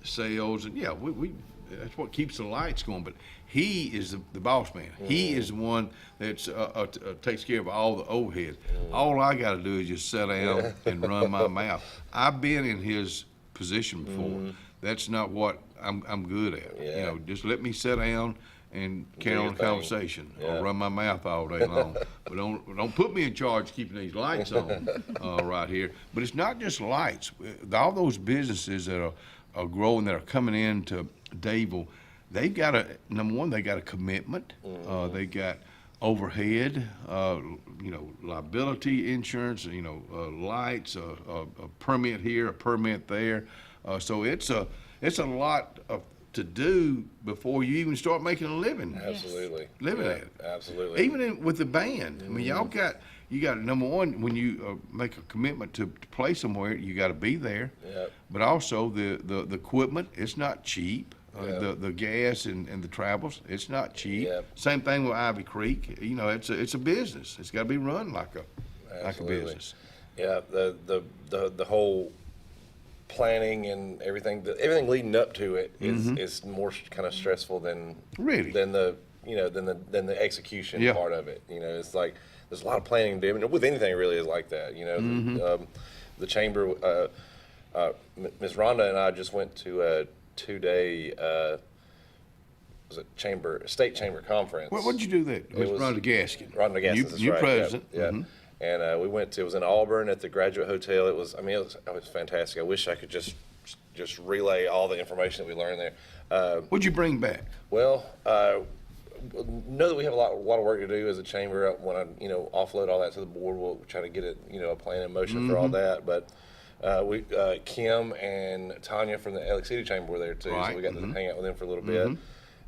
sales, and we that's what keeps the lights going. But he is the boss man. He is the one that's takes care of all the overhead. All I got to do is just sit down and run my mouth. I've been in his position before. that's not what I'm good at. You know, just let me sit down and carry on a conversation or run my mouth all day long. But don't put me in charge of keeping these lights on right here. But it's not just lights. All those businesses that are growing, that are coming into Dadeville, they've got number one, they got a commitment. They got overhead, you know, liability insurance, you know, lights, a permit here, a permit there. So it's a lot to do before you even start making a living. Absolutely. Living at it. Absolutely. Even with the band. I mean, you got number one, when you make a commitment to play somewhere, you got to be there. Yep. But also the equipment, it's not cheap. The gas and the travels, it's not cheap. Same thing with Ivy Creek. You know, it's a business. It's got to be run like a business. Yeah, the whole planning and everything leading up to it is more kind of stressful than the execution part of it. You know, it's like there's a lot of planning to do. I mean, with anything, it really is like that. You know, the chamber. Ms. Rhonda and I just went to a 2-day was it state chamber conference. What did you do there? It was Rhonda Gaskin. Rhonda Gaskin, that's new right. president. Yeah. And we went to, it was in Auburn at the Graduate Hotel. It was fantastic. I wish I could just relay all the information that we learned there. What'd you bring back? Well, know that we have a lot of work to do as a chamber. When I offload all that to the board, we'll try to get it a plan in motion for all that. But Kim and Tanya from the Alex City Chamber were there too, so we got to hang out with them for a little bit.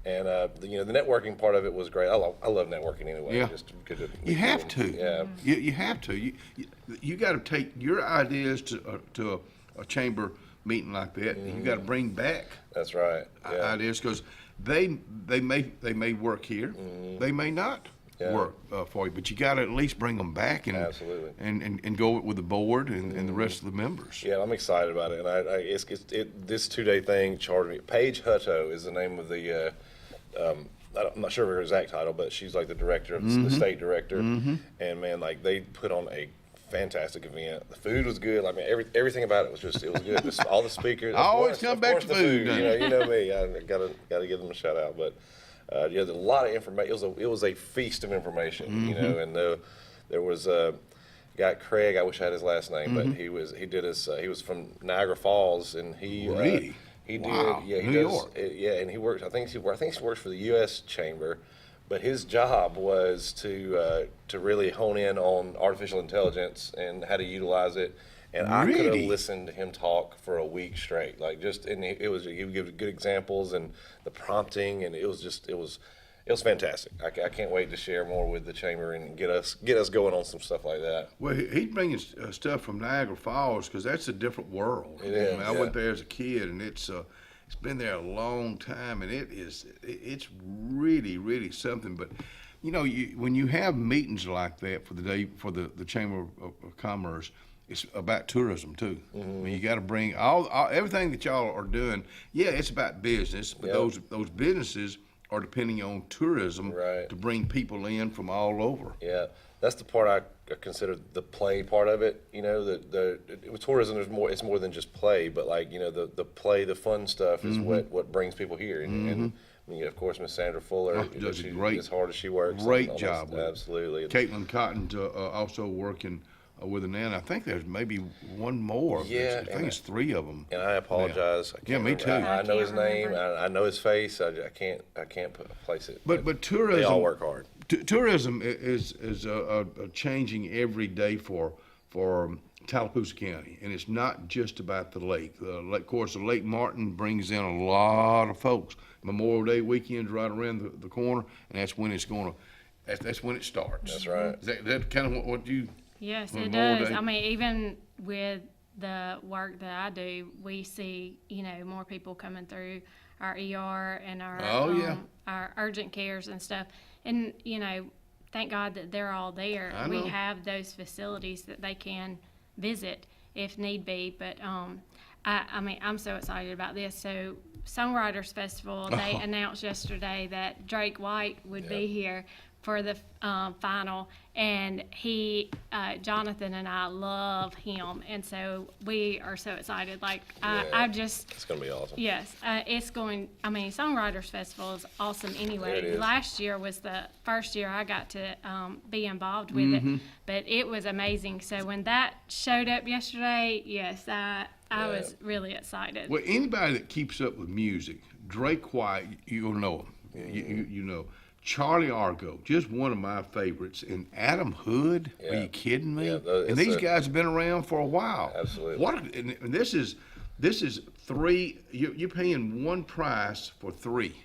And the networking part of it was great. I love networking anyway. Yeah. Just because you have to. Yeah. You have to. You got to take your ideas to a chamber meeting like that, and you got to bring back. That's right. Yeah. Ideas, because they may work here, they may not work for you, but you got to at least bring them back and absolutely and go with the board and the rest of the members. Yeah, I'm excited about it, and this 2-day thing charged me. Paige Hutto is the name of the. I'm not sure of her exact title, but she's like the director of the state director, and man, like they put on a fantastic event. The food was good. I mean, everything about it was good. All the speakers. I always come back to food. You know me. I gotta give them a shout out. But there's a lot of information. It was a feast of information. You know, and there was a guy, Craig. I wish I had his last name, but he was from Niagara Falls, and he really. He did, wow. yeah. He New does, York. And he works. I think he works for the U.S. Chamber, but his job was to really hone in on artificial intelligence and how to utilize it. And I could have listened to him talk for a week straight, he would give good examples and the prompting, and it was fantastic. I can't wait to share more with the chamber and get us going on some stuff like that. Well, he's bringing stuff from Niagara Falls because that's a different world. It is. I mean, I went there as a kid, and it's been there a long time, and it's really something. But when you have meetings like that for the day for the Chamber of Commerce, it's about tourism too. I mean, you got to bring all everything that y'all are doing. Yeah, it's about business, but those businesses are depending on tourism to bring people in from all over. Yeah, that's the part I consider the play part of it. With tourism, it's more than just play, but the play, the fun stuff is what brings people here. And I mean, of course, Miss Sandra Fuller does she, great, as hard as she works. Great job. Absolutely. Caitlin Cotton's also working with an N. I think there's maybe one more. Yeah, I think it's 3 of them. And I apologize. Yeah, me too. I know his name. I know his face. I can't place it. But tourism. They all work hard. Tourism is changing every day for Tallapoosa County, and it's not just about the lake. Of course, the Lake Martin brings in a lot of folks. Memorial Day weekend's right around the corner, and that's when that's when it starts. That's right. Is that kind of what you? Yes, it does. I mean, even with the work that I do, we see, more people coming through our ER and our urgent cares and stuff. And, thank God that they're all there. We have those facilities that they can visit if need be. But, I mean, I'm so excited about this. So, Songwriters Festival, they announced yesterday that Drake White would be here for the final, and he, Jonathan and I love him, and so we are so excited. Like, I just, it's going to be awesome. yes, it's going, I mean, Songwriters Festival is awesome anyway. It is. Last year was the first year I got to be involved with it, but it was amazing. So when that showed up yesterday, yes, I was really excited. Well, anybody that keeps up with music, Drake White, you'll know him. You know. Charlie Argo, just one of my favorites, and Adam Hood. Are you kidding me? And these guys have been around for a while. Absolutely. And this is three. You're paying one price for three.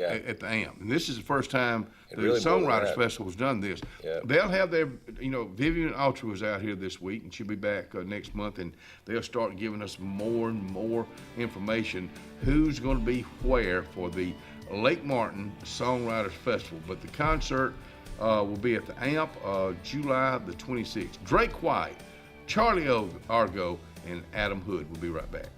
At the AMP, and this is the first time the Songwriters Festival has done this. They'll have their, Vivian Autry was out here this week, and she'll be back next month, and they'll start giving us more and more information who's going to be where for the Lake Martin Songwriters Festival. But the concert will be at the AMP July the 26th. Drake White, Charlie Argo, and Adam Hood will be right back.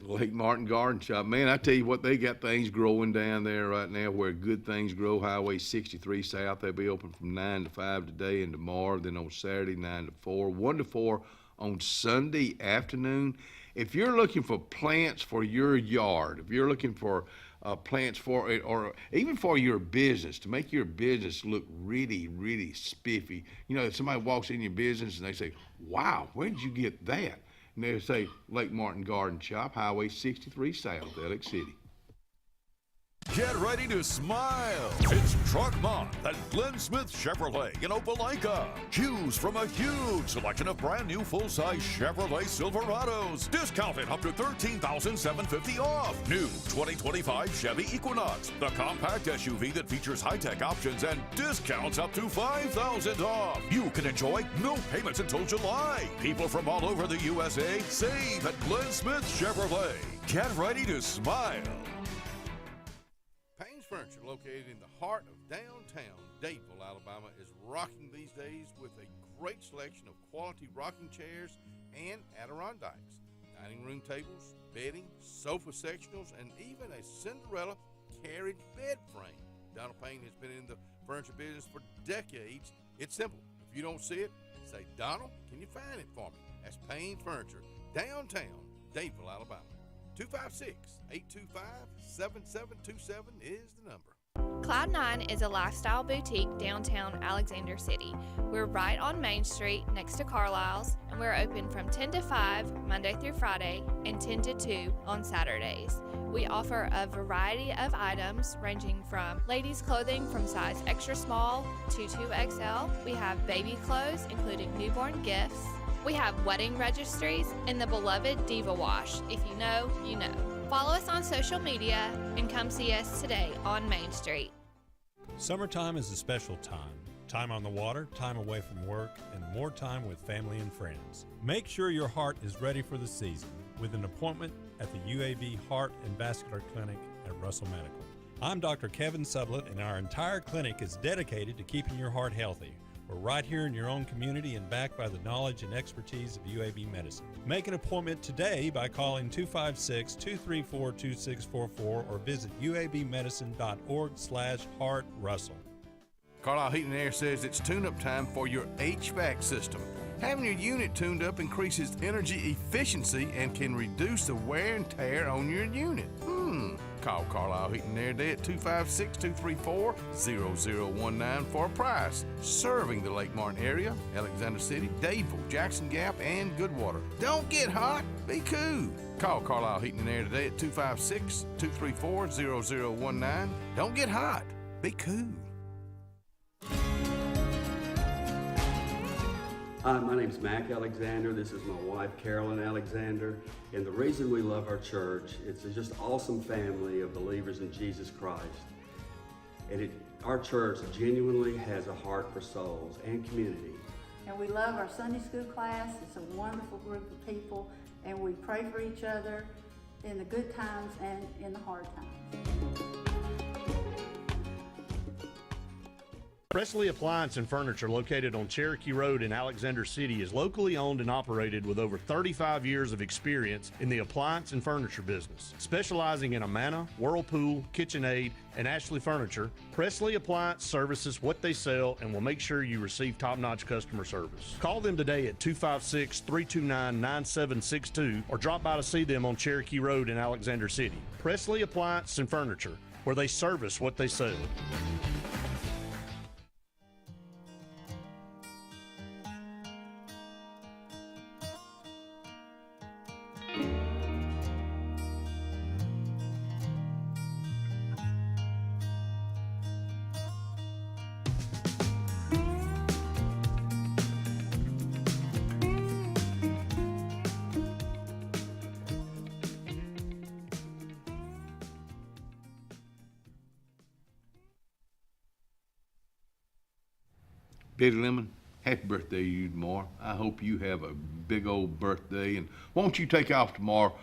Lake Martin Garden Shop. Man, I tell you what, they got things growing down there right now where good things grow. Highway 63 South, they'll be open from 9 to 5 today and tomorrow. Then on Saturday, 9 to 4. 1 to 4 on Sunday afternoon. If you're looking for plants for your yard, if you're looking for plants for it, or even for your business, to make your business look really, really spiffy. If somebody walks in your business and they say, wow, where did you get that? And they say, Lake Martin Garden Shop, Highway 63 South, Alex City. Get ready to smile. It's Truck Month at Glenn Smith Chevrolet in Opelika. Choose from a huge selection of brand new full-size Chevrolet Silverados. Discounted up to $13,750 off. New 2025 Chevy Equinox, the compact SUV that features high-tech options and discounts up to $5,000 off. You can enjoy no payments until July. People from all over the USA save at Glenn Smith Chevrolet. Get ready to smile. Furniture, located in the heart of downtown Dadeville, Alabama, is rocking these days with a great selection of quality rocking chairs and Adirondacks, dining room tables, bedding, sofa sectionals, and even a Cinderella carriage bed frame. Donald Payne has been in the furniture business for decades. It's simple. If you don't see it, say, Donald, can you find it for me? That's Payne Furniture, downtown Dadeville, Alabama. 256-825-7727 is the number. Cloud9 is a lifestyle boutique downtown Alexander City. We're right on Main Street next to Carlisle's, and we're open from 10 to 5 Monday through Friday and 10 to 2 on Saturdays. We offer a variety of items ranging from ladies' clothing from size extra small to 2XL. We have baby clothes, including newborn gifts. We have wedding registries and the beloved Diva Wash. If you know, you know. Follow us on social media and come see us today on Main Street. Summertime is a special time. Time on the water, time away from work, and more time with family and friends. Make sure your heart is ready for the season with an appointment at the UAB Heart and Vascular Clinic at Russell Medical. I'm Dr. Kevin Sublett, and our entire clinic is dedicated to keeping your heart healthy. We're right here in your own community and backed by the knowledge and expertise of UAB Medicine. Make an appointment today by calling 256-234-2644 or visit uabmedicine.org/heartrussell. Carlisle Heating and Air says it's tune-up time for your HVAC system. Having your unit tuned up increases energy efficiency and can reduce the wear and tear on your unit. Call Carlisle Heating and Air today at 256-234-0019 for a price. Serving the Lake Martin area, Alexander City, Dadeville, Jackson Gap, and Goodwater. Don't get hot, be cool. Call Carlisle Heating and Air today at 256-234-0019. Don't get hot, be cool. Hi, my name's Mac Alexander. This is my wife, Carolyn Alexander. And the reason we love our church, it's just awesome family of believers in Jesus Christ. And Our church genuinely has a heart for souls and community. And we love our Sunday school class. It's a wonderful group of people, and we pray for each other in the good times and in the hard times. Presley Appliance and Furniture, located on Cherokee Road in Alexander City, is locally owned and operated with over 35 years of experience in the appliance and furniture business. Specializing in Amana, Whirlpool, KitchenAid, and Ashley Furniture, Presley Appliance services what they sell and will make sure you receive top-notch customer service. Call them today at 256-329-9762 or drop by to see them on Cherokee Road in Alexander City. Presley Appliance and Furniture, where they service what they sell. Betty Lemon, happy birthday to you tomorrow. I hope you have a big old birthday, and won't you take off tomorrow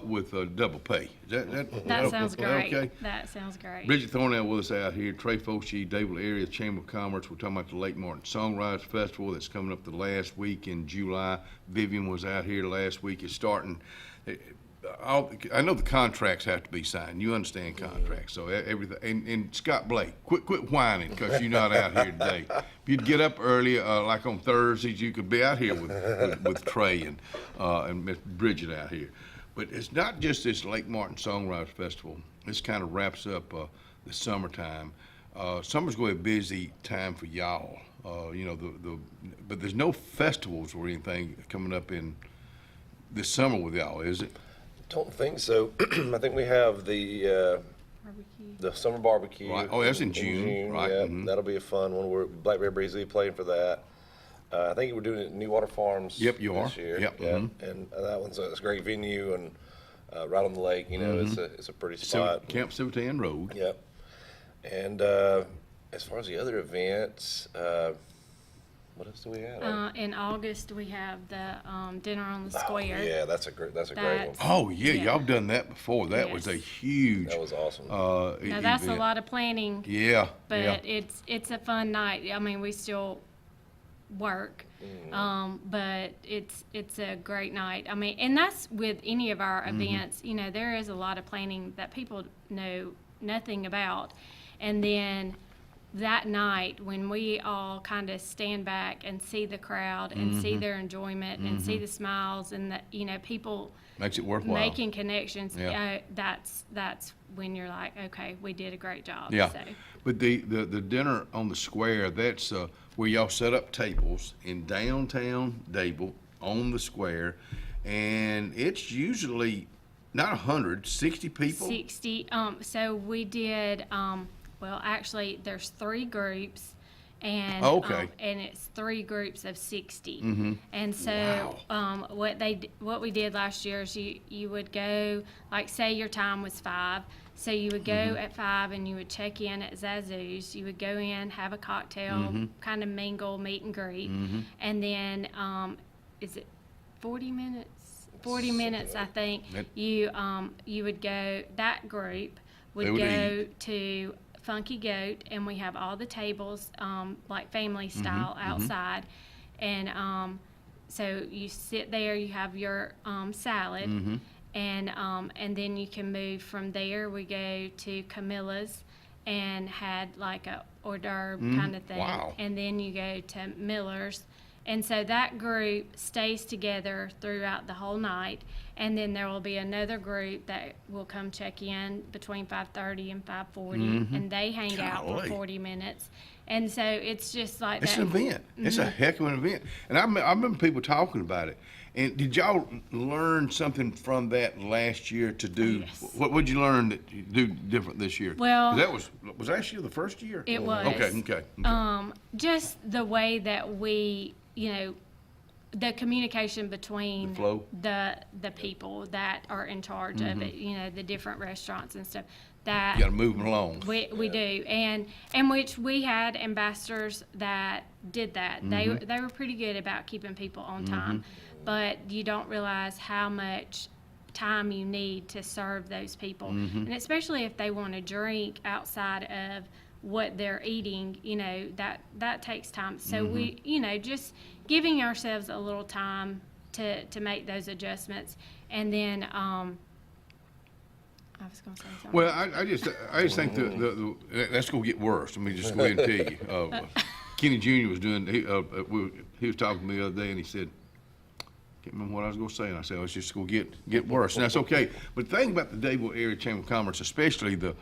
with double pay? That sounds great. Okay? That sounds great. Bridget Thornell with us out here, Trey Foshee, David Area Chamber of Commerce. We're talking about the Lake Martin Songwriters Festival that's coming up the last week in July. Vivian was out here last week. It's starting. I know the contracts have to be signed. You understand contracts, so everything. And Scott Blake, quit whining because you're not out here today. If you'd get up early, like on Thursdays, you could be out here with Trey and Miss Bridget out here. But it's not just this Lake Martin Songwriters Festival. This kind of wraps up the summertime. Summer's going to be a busy time for y'all. But there's no festivals or anything coming up in this summer with y'all, is it? Don't think so. I think we have the summer barbecue. Right. Oh, that's in June. Right. Yeah, Mm-hmm. That'll be a fun one. We're Blackberry Breeze playing for that. I think we're doing it at New Water Farms. Yep, you are. This year. Yep. Yeah. Mm-hmm. And that one's a great venue and right on the lake. You know, it's a pretty spot. Camp Civitan Road. Yep. And as far as the other events, what else do we have? In August, we have the dinner on the square. Yeah, that's a great one. Oh yeah, y'all done that before. That was a huge. That was awesome. Now that's a lot of planning. Yeah. But yeah. it's a fun night. I mean, we still work, but it's a great night. I mean, and that's with any of our events. You know, there is a lot of planning that people know nothing about, and then that night when we all kind of stand back and see the crowd and see their enjoyment and see the smiles and the people makes it worthwhile making connections. Yeah. That's when you're like, okay, we did a great job. Yeah. So. But the dinner on the square, that's where y'all set up tables in downtown Dable on the square, and it's usually not 100, 60 people. 60. So we did. Well, actually, there's 3 groups, and and it's 3 groups of 60. And so, what we did last year is you would go, like, say your time was 5, so you would go at 5 and you would check in at Zazu's. You would go in, have a cocktail, kind of mingle, meet and greet, and then is it 40 minutes? 40 minutes, I think. You would go. That group would go to Funky Goat, and we have all the tables like family style outside, and so you sit there, you have your salad, and then you can move from there. We go to Camilla's and had like a hors d'oeuvre kind of thing, and then you go to Miller's. And so that group stays together throughout the whole night, and then there will be another group that will come check in between 5:30 and 5:40, and they hang out for 40 minutes. And so it's just like it's an event. It's a heck of an event. And I remember people talking about it. And did y'all learn something from that last year to do? Yes. What would you learn that you do different this year? Well, that was last year the first year? It was. Okay. Just the way that we, the communication between the people that are in charge of it, the different restaurants and stuff. that You gotta move them along. we do, and which we had ambassadors that did that. Mhm. They were pretty good about keeping people on time, but you don't realize how much time you need to serve those people, and especially if they want to drink outside of what they're eating, you know, that takes time. So we, you know, just giving ourselves a little time to make those adjustments, and then I was going to say something. Well, I just think that's gonna get worse. Let me just go ahead and tell you. Kenny Jr. was doing, he was talking to me the other day, and he said, can't remember what I was gonna say, and I said, oh, it's just gonna get worse, and that's okay. But the thing about the Dadeville Area Chamber of Commerce, especially the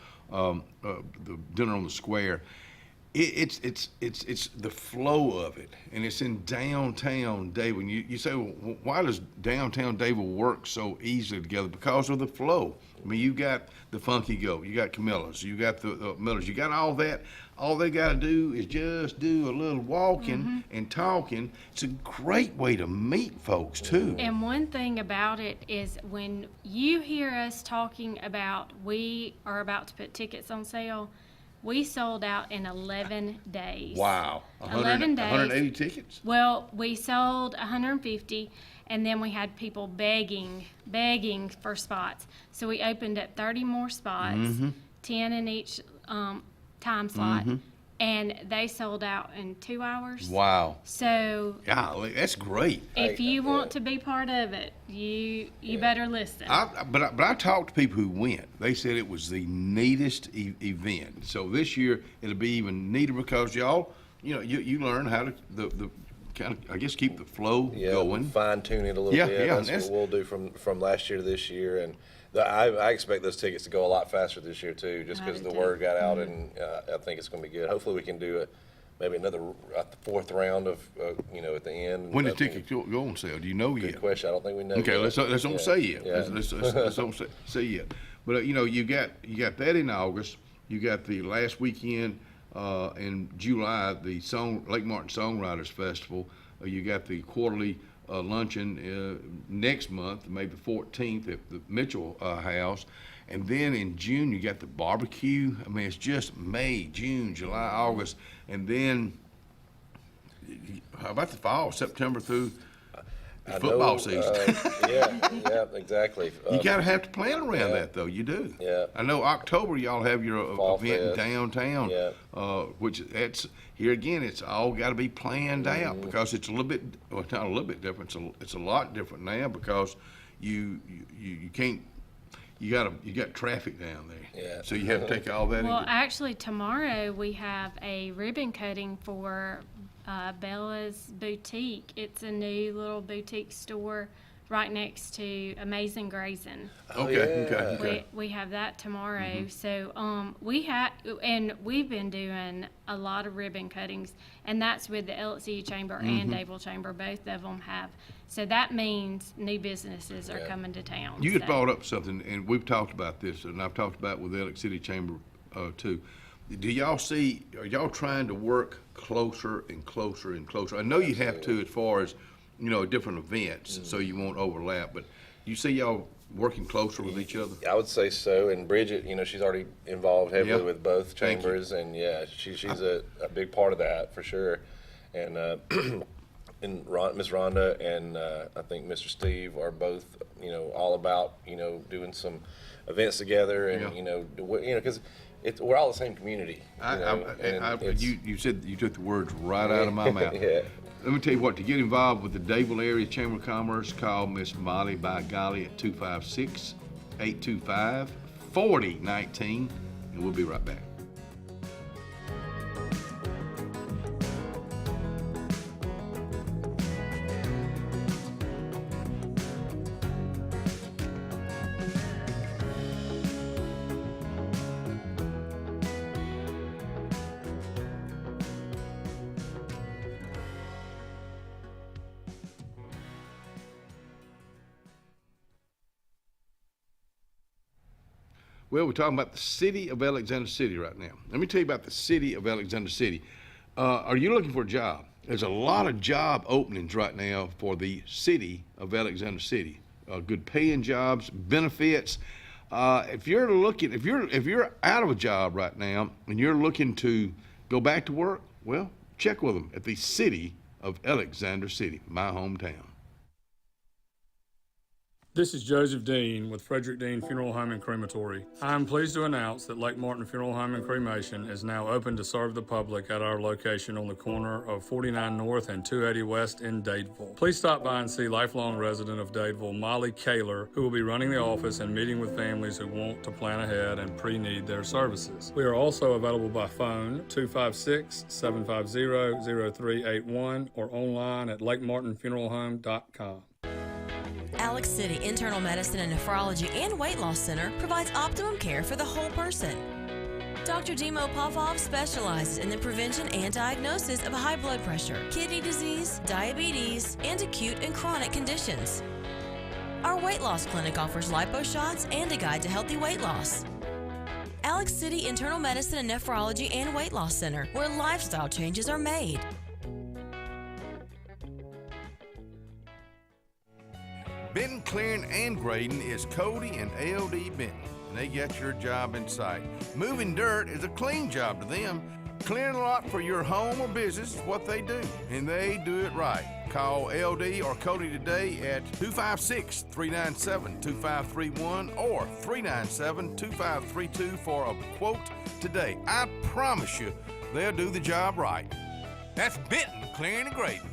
dinner on the square, it's the flow of it, and it's in downtown Dadeville. You say, well, why does downtown Dadeville work so easily together? Because of the flow. I mean, you got the Funky Goat, you got Camilla's, you got the Millers, you got all that. All they got to do is just do a little walking and talking. It's a great way to meet folks too. And one thing about it is when you hear us talking about we are about to put tickets on sale, we sold out in 11 days. Wow. 11 days. 180 tickets? Well, we sold 150, and then we had people begging for spots. So we opened up 30 more spots, 10 in each time slot, and they sold out in 2 hours. Wow. So Golly, that's great. if you want to be part of it, you better listen. But I talked to people who went. They said it was the neatest event. So this year it'll be even neater because y'all, you know, you learn how to the kind of, I guess, keep the flow going. Fine tune it a little bit. That's what we'll do from last year to this year, and I expect those tickets to go a lot faster this year too, just because the word got out, and I think it's going to be good. Hopefully, we can do maybe another fourth round of you know, at the end. When the tickets go on sale? Do you know yet? Good question. I don't think we know. Okay, yet. let's don't say yet. Yeah. Let's don't say yet. But you know, you got that in August. You got the last weekend in July, the Lake Martin Songwriters Festival. You got the quarterly luncheon next month, May the 14th at the Mitchell House. And then in June, you got the barbecue. I mean, it's just May, June, July, August. And then, how about the fall, September through the football season? Yeah, exactly. You got to have to plan around that, though. You do. Yeah. I know October, y'all have your Fall event Fest. downtown, which here again, it's all got to be planned out because it's a little bit, well, it's not a little bit different. It's a lot different now because you can't. You got traffic down there. Yeah. So you have to take all that. Well, actually, tomorrow we have a ribbon cutting for Bella's Boutique. It's a new little boutique store right next to Amazing Grazing. Okay. We have that tomorrow. So we've been doing a lot of ribbon cuttings, and that's with the LCU Chamber and Dadeville Chamber. Both of them have. So that means new businesses are coming to town. You had brought up something, and we've talked about this, and I've talked about it with the Alex City Chamber too. Do y'all see? Are y'all trying to work closer and closer and closer? I know you have to, as far as, you know, different events, so you won't overlap. But you see y'all working closer with each other? I would say so. And Bridget, you know, she's already involved heavily with both chambers, and she's a big part of that for sure. And and Miss Rhonda and I think Mr. Steve are both, you know, all about, you know, doing some events together, and you know, because we're all the same community. You said, you took the words right out of my mouth. Let me tell you what, to get involved with the Dadeville Area Chamber of Commerce, call Miss Molly by golly at 256-825-4019, and we'll be right back. Well, we're talking about the city of Alexander City right now. Let me tell you about the city of Alexander City. Are you looking for a job? There's a lot of job openings right now for the city of Alexander City. Good paying jobs, benefits. If you're out of a job right now and you're looking to go back to work, well, check with them at the City of Alexander City, my hometown. This is Joseph Dean with Frederick Dean Funeral Home and Crematory. I am pleased to announce that Lake Martin Funeral Home and Cremation is now open to serve the public at our location on the corner of 49 North and 280 West in Dadeville. Please stop by and see lifelong resident of Dadeville, Molly Kaler, who will be running the office and meeting with families who want to plan ahead and pre-need their services. We are also available by phone 256-750-0381 or online at lakemartinfuneralhome.com. Alex City Internal Medicine and Nephrology and Weight Loss Center provides optimum care for the whole person. Dr. Dimo Popov specializes in the prevention and diagnosis of high blood pressure, kidney disease, diabetes, and acute and chronic conditions. Our weight loss clinic offers lipo shots and a guide to healthy weight loss. Alex City Internal Medicine and Nephrology and Weight Loss Center, where lifestyle changes are made. Benton, clearing, and grading is Cody and LD Benton, and they got your job in sight. Moving dirt is a clean job to them. Clearing a lot for your home or business is what they do, and they do it right. Call LD or Cody today at 256-397-2531 or 397-2532 for a quote today. I promise you, they'll do the job right. That's Benton, clearing and grading.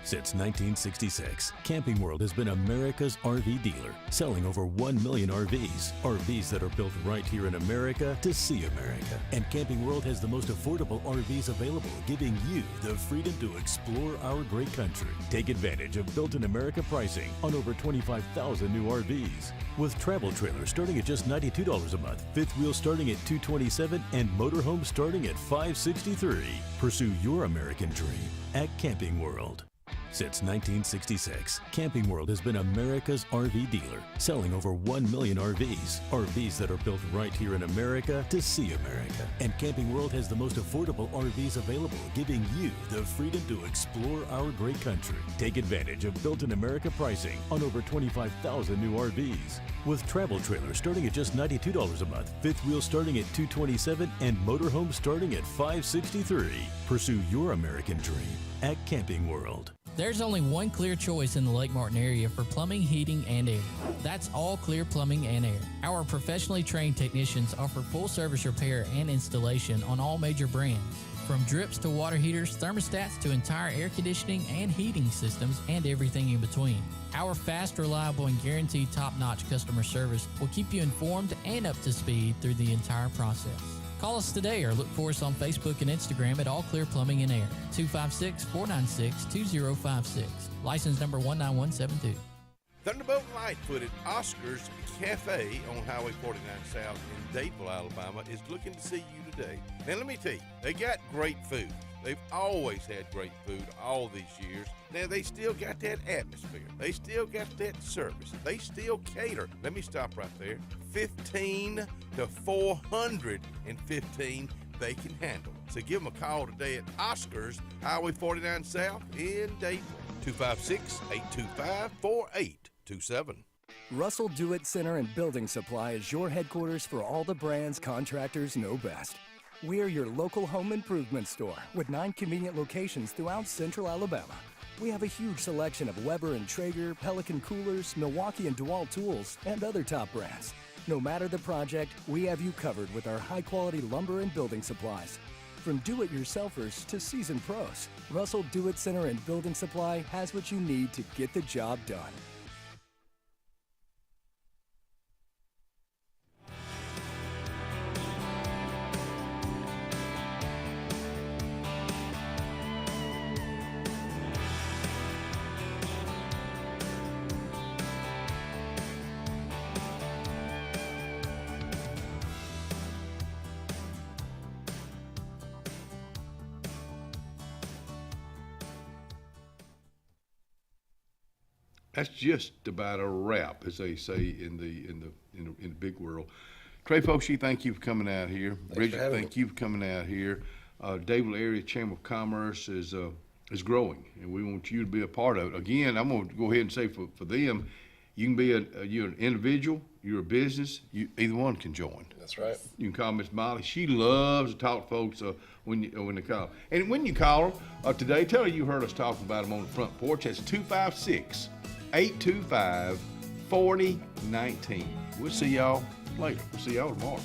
Since 1966, Camping World has been America's RV dealer, selling over 1 million RVs. RVs that are built right here in America to see America. And Camping World has the most affordable RVs available, giving you the freedom to explore our great country. Take advantage of Built in America pricing on over 25,000 new RVs. With travel trailers starting at just $92 a month, fifth wheel starting at $227, and motorhomes starting at $563. Pursue your American dream at Camping World. Since 1966, Camping World has been America's RV dealer, selling over 1 million RVs. RVs that are built right here in America to see America. And Camping World has the most affordable RVs available, giving you the freedom to explore our great country. Take advantage of Built in America pricing on over 25,000 new RVs. With travel trailers starting at just $92 a month, fifth wheel starting at $227, and motorhomes starting at $563. Pursue your American dream at Camping World. There's only one clear choice in the Lake Martin area for plumbing, heating, and air. That's All Clear Plumbing and Air. Our professionally trained technicians offer full service repair and installation on all major brands. From drips to water heaters, thermostats to entire air conditioning and heating systems, and everything in between. Our fast, reliable, and guaranteed top-notch customer service will keep you informed and up to speed through the entire process. Call us today or look for us on Facebook and Instagram at All Clear Plumbing and Air, 256-496-2056. License number 19172. Thunderbolt Lightfoot at Oscar's Cafe on Highway 49 South in Dadeville, Alabama is looking to see you today. Now let me tell you, they got great food. They've always had great food all these years. Now they still got that atmosphere. They still got that service. They still cater. Let me stop right there. 15 to 415 they can handle. So give them a call today at Oscar's, Highway 49 South in Dadeville. 256-825-4827. Russell Do-It Center and Building Supply is your headquarters for all the brands contractors know best. We are your local home improvement store with 9 convenient locations throughout central Alabama. We have a huge selection of Weber and Traeger, Pelican coolers, Milwaukee and DeWalt tools, and other top brands. No matter the project, we have you covered with our high-quality lumber and building supplies. From do-it-yourselfers to seasoned pros, Russell Do-It Center and Building Supply has what you need to get the job done. That's just about a wrap, as they say in the big world. Trey Foshee, thank you for coming out here. Bridget, thank you for coming out here. Dadeville Area Chamber of Commerce is growing, and we want you to be a part of it. Again, I'm going to go ahead and say for them, You can be you're an individual, you're a business, either one can join. That's right. You can call Miss Molly. She loves to talk to folks when they call. And when you call her today, tell her you heard us talking about them on the front porch. That's 256-825-4019. We'll see y'all later. We'll see y'all tomorrow.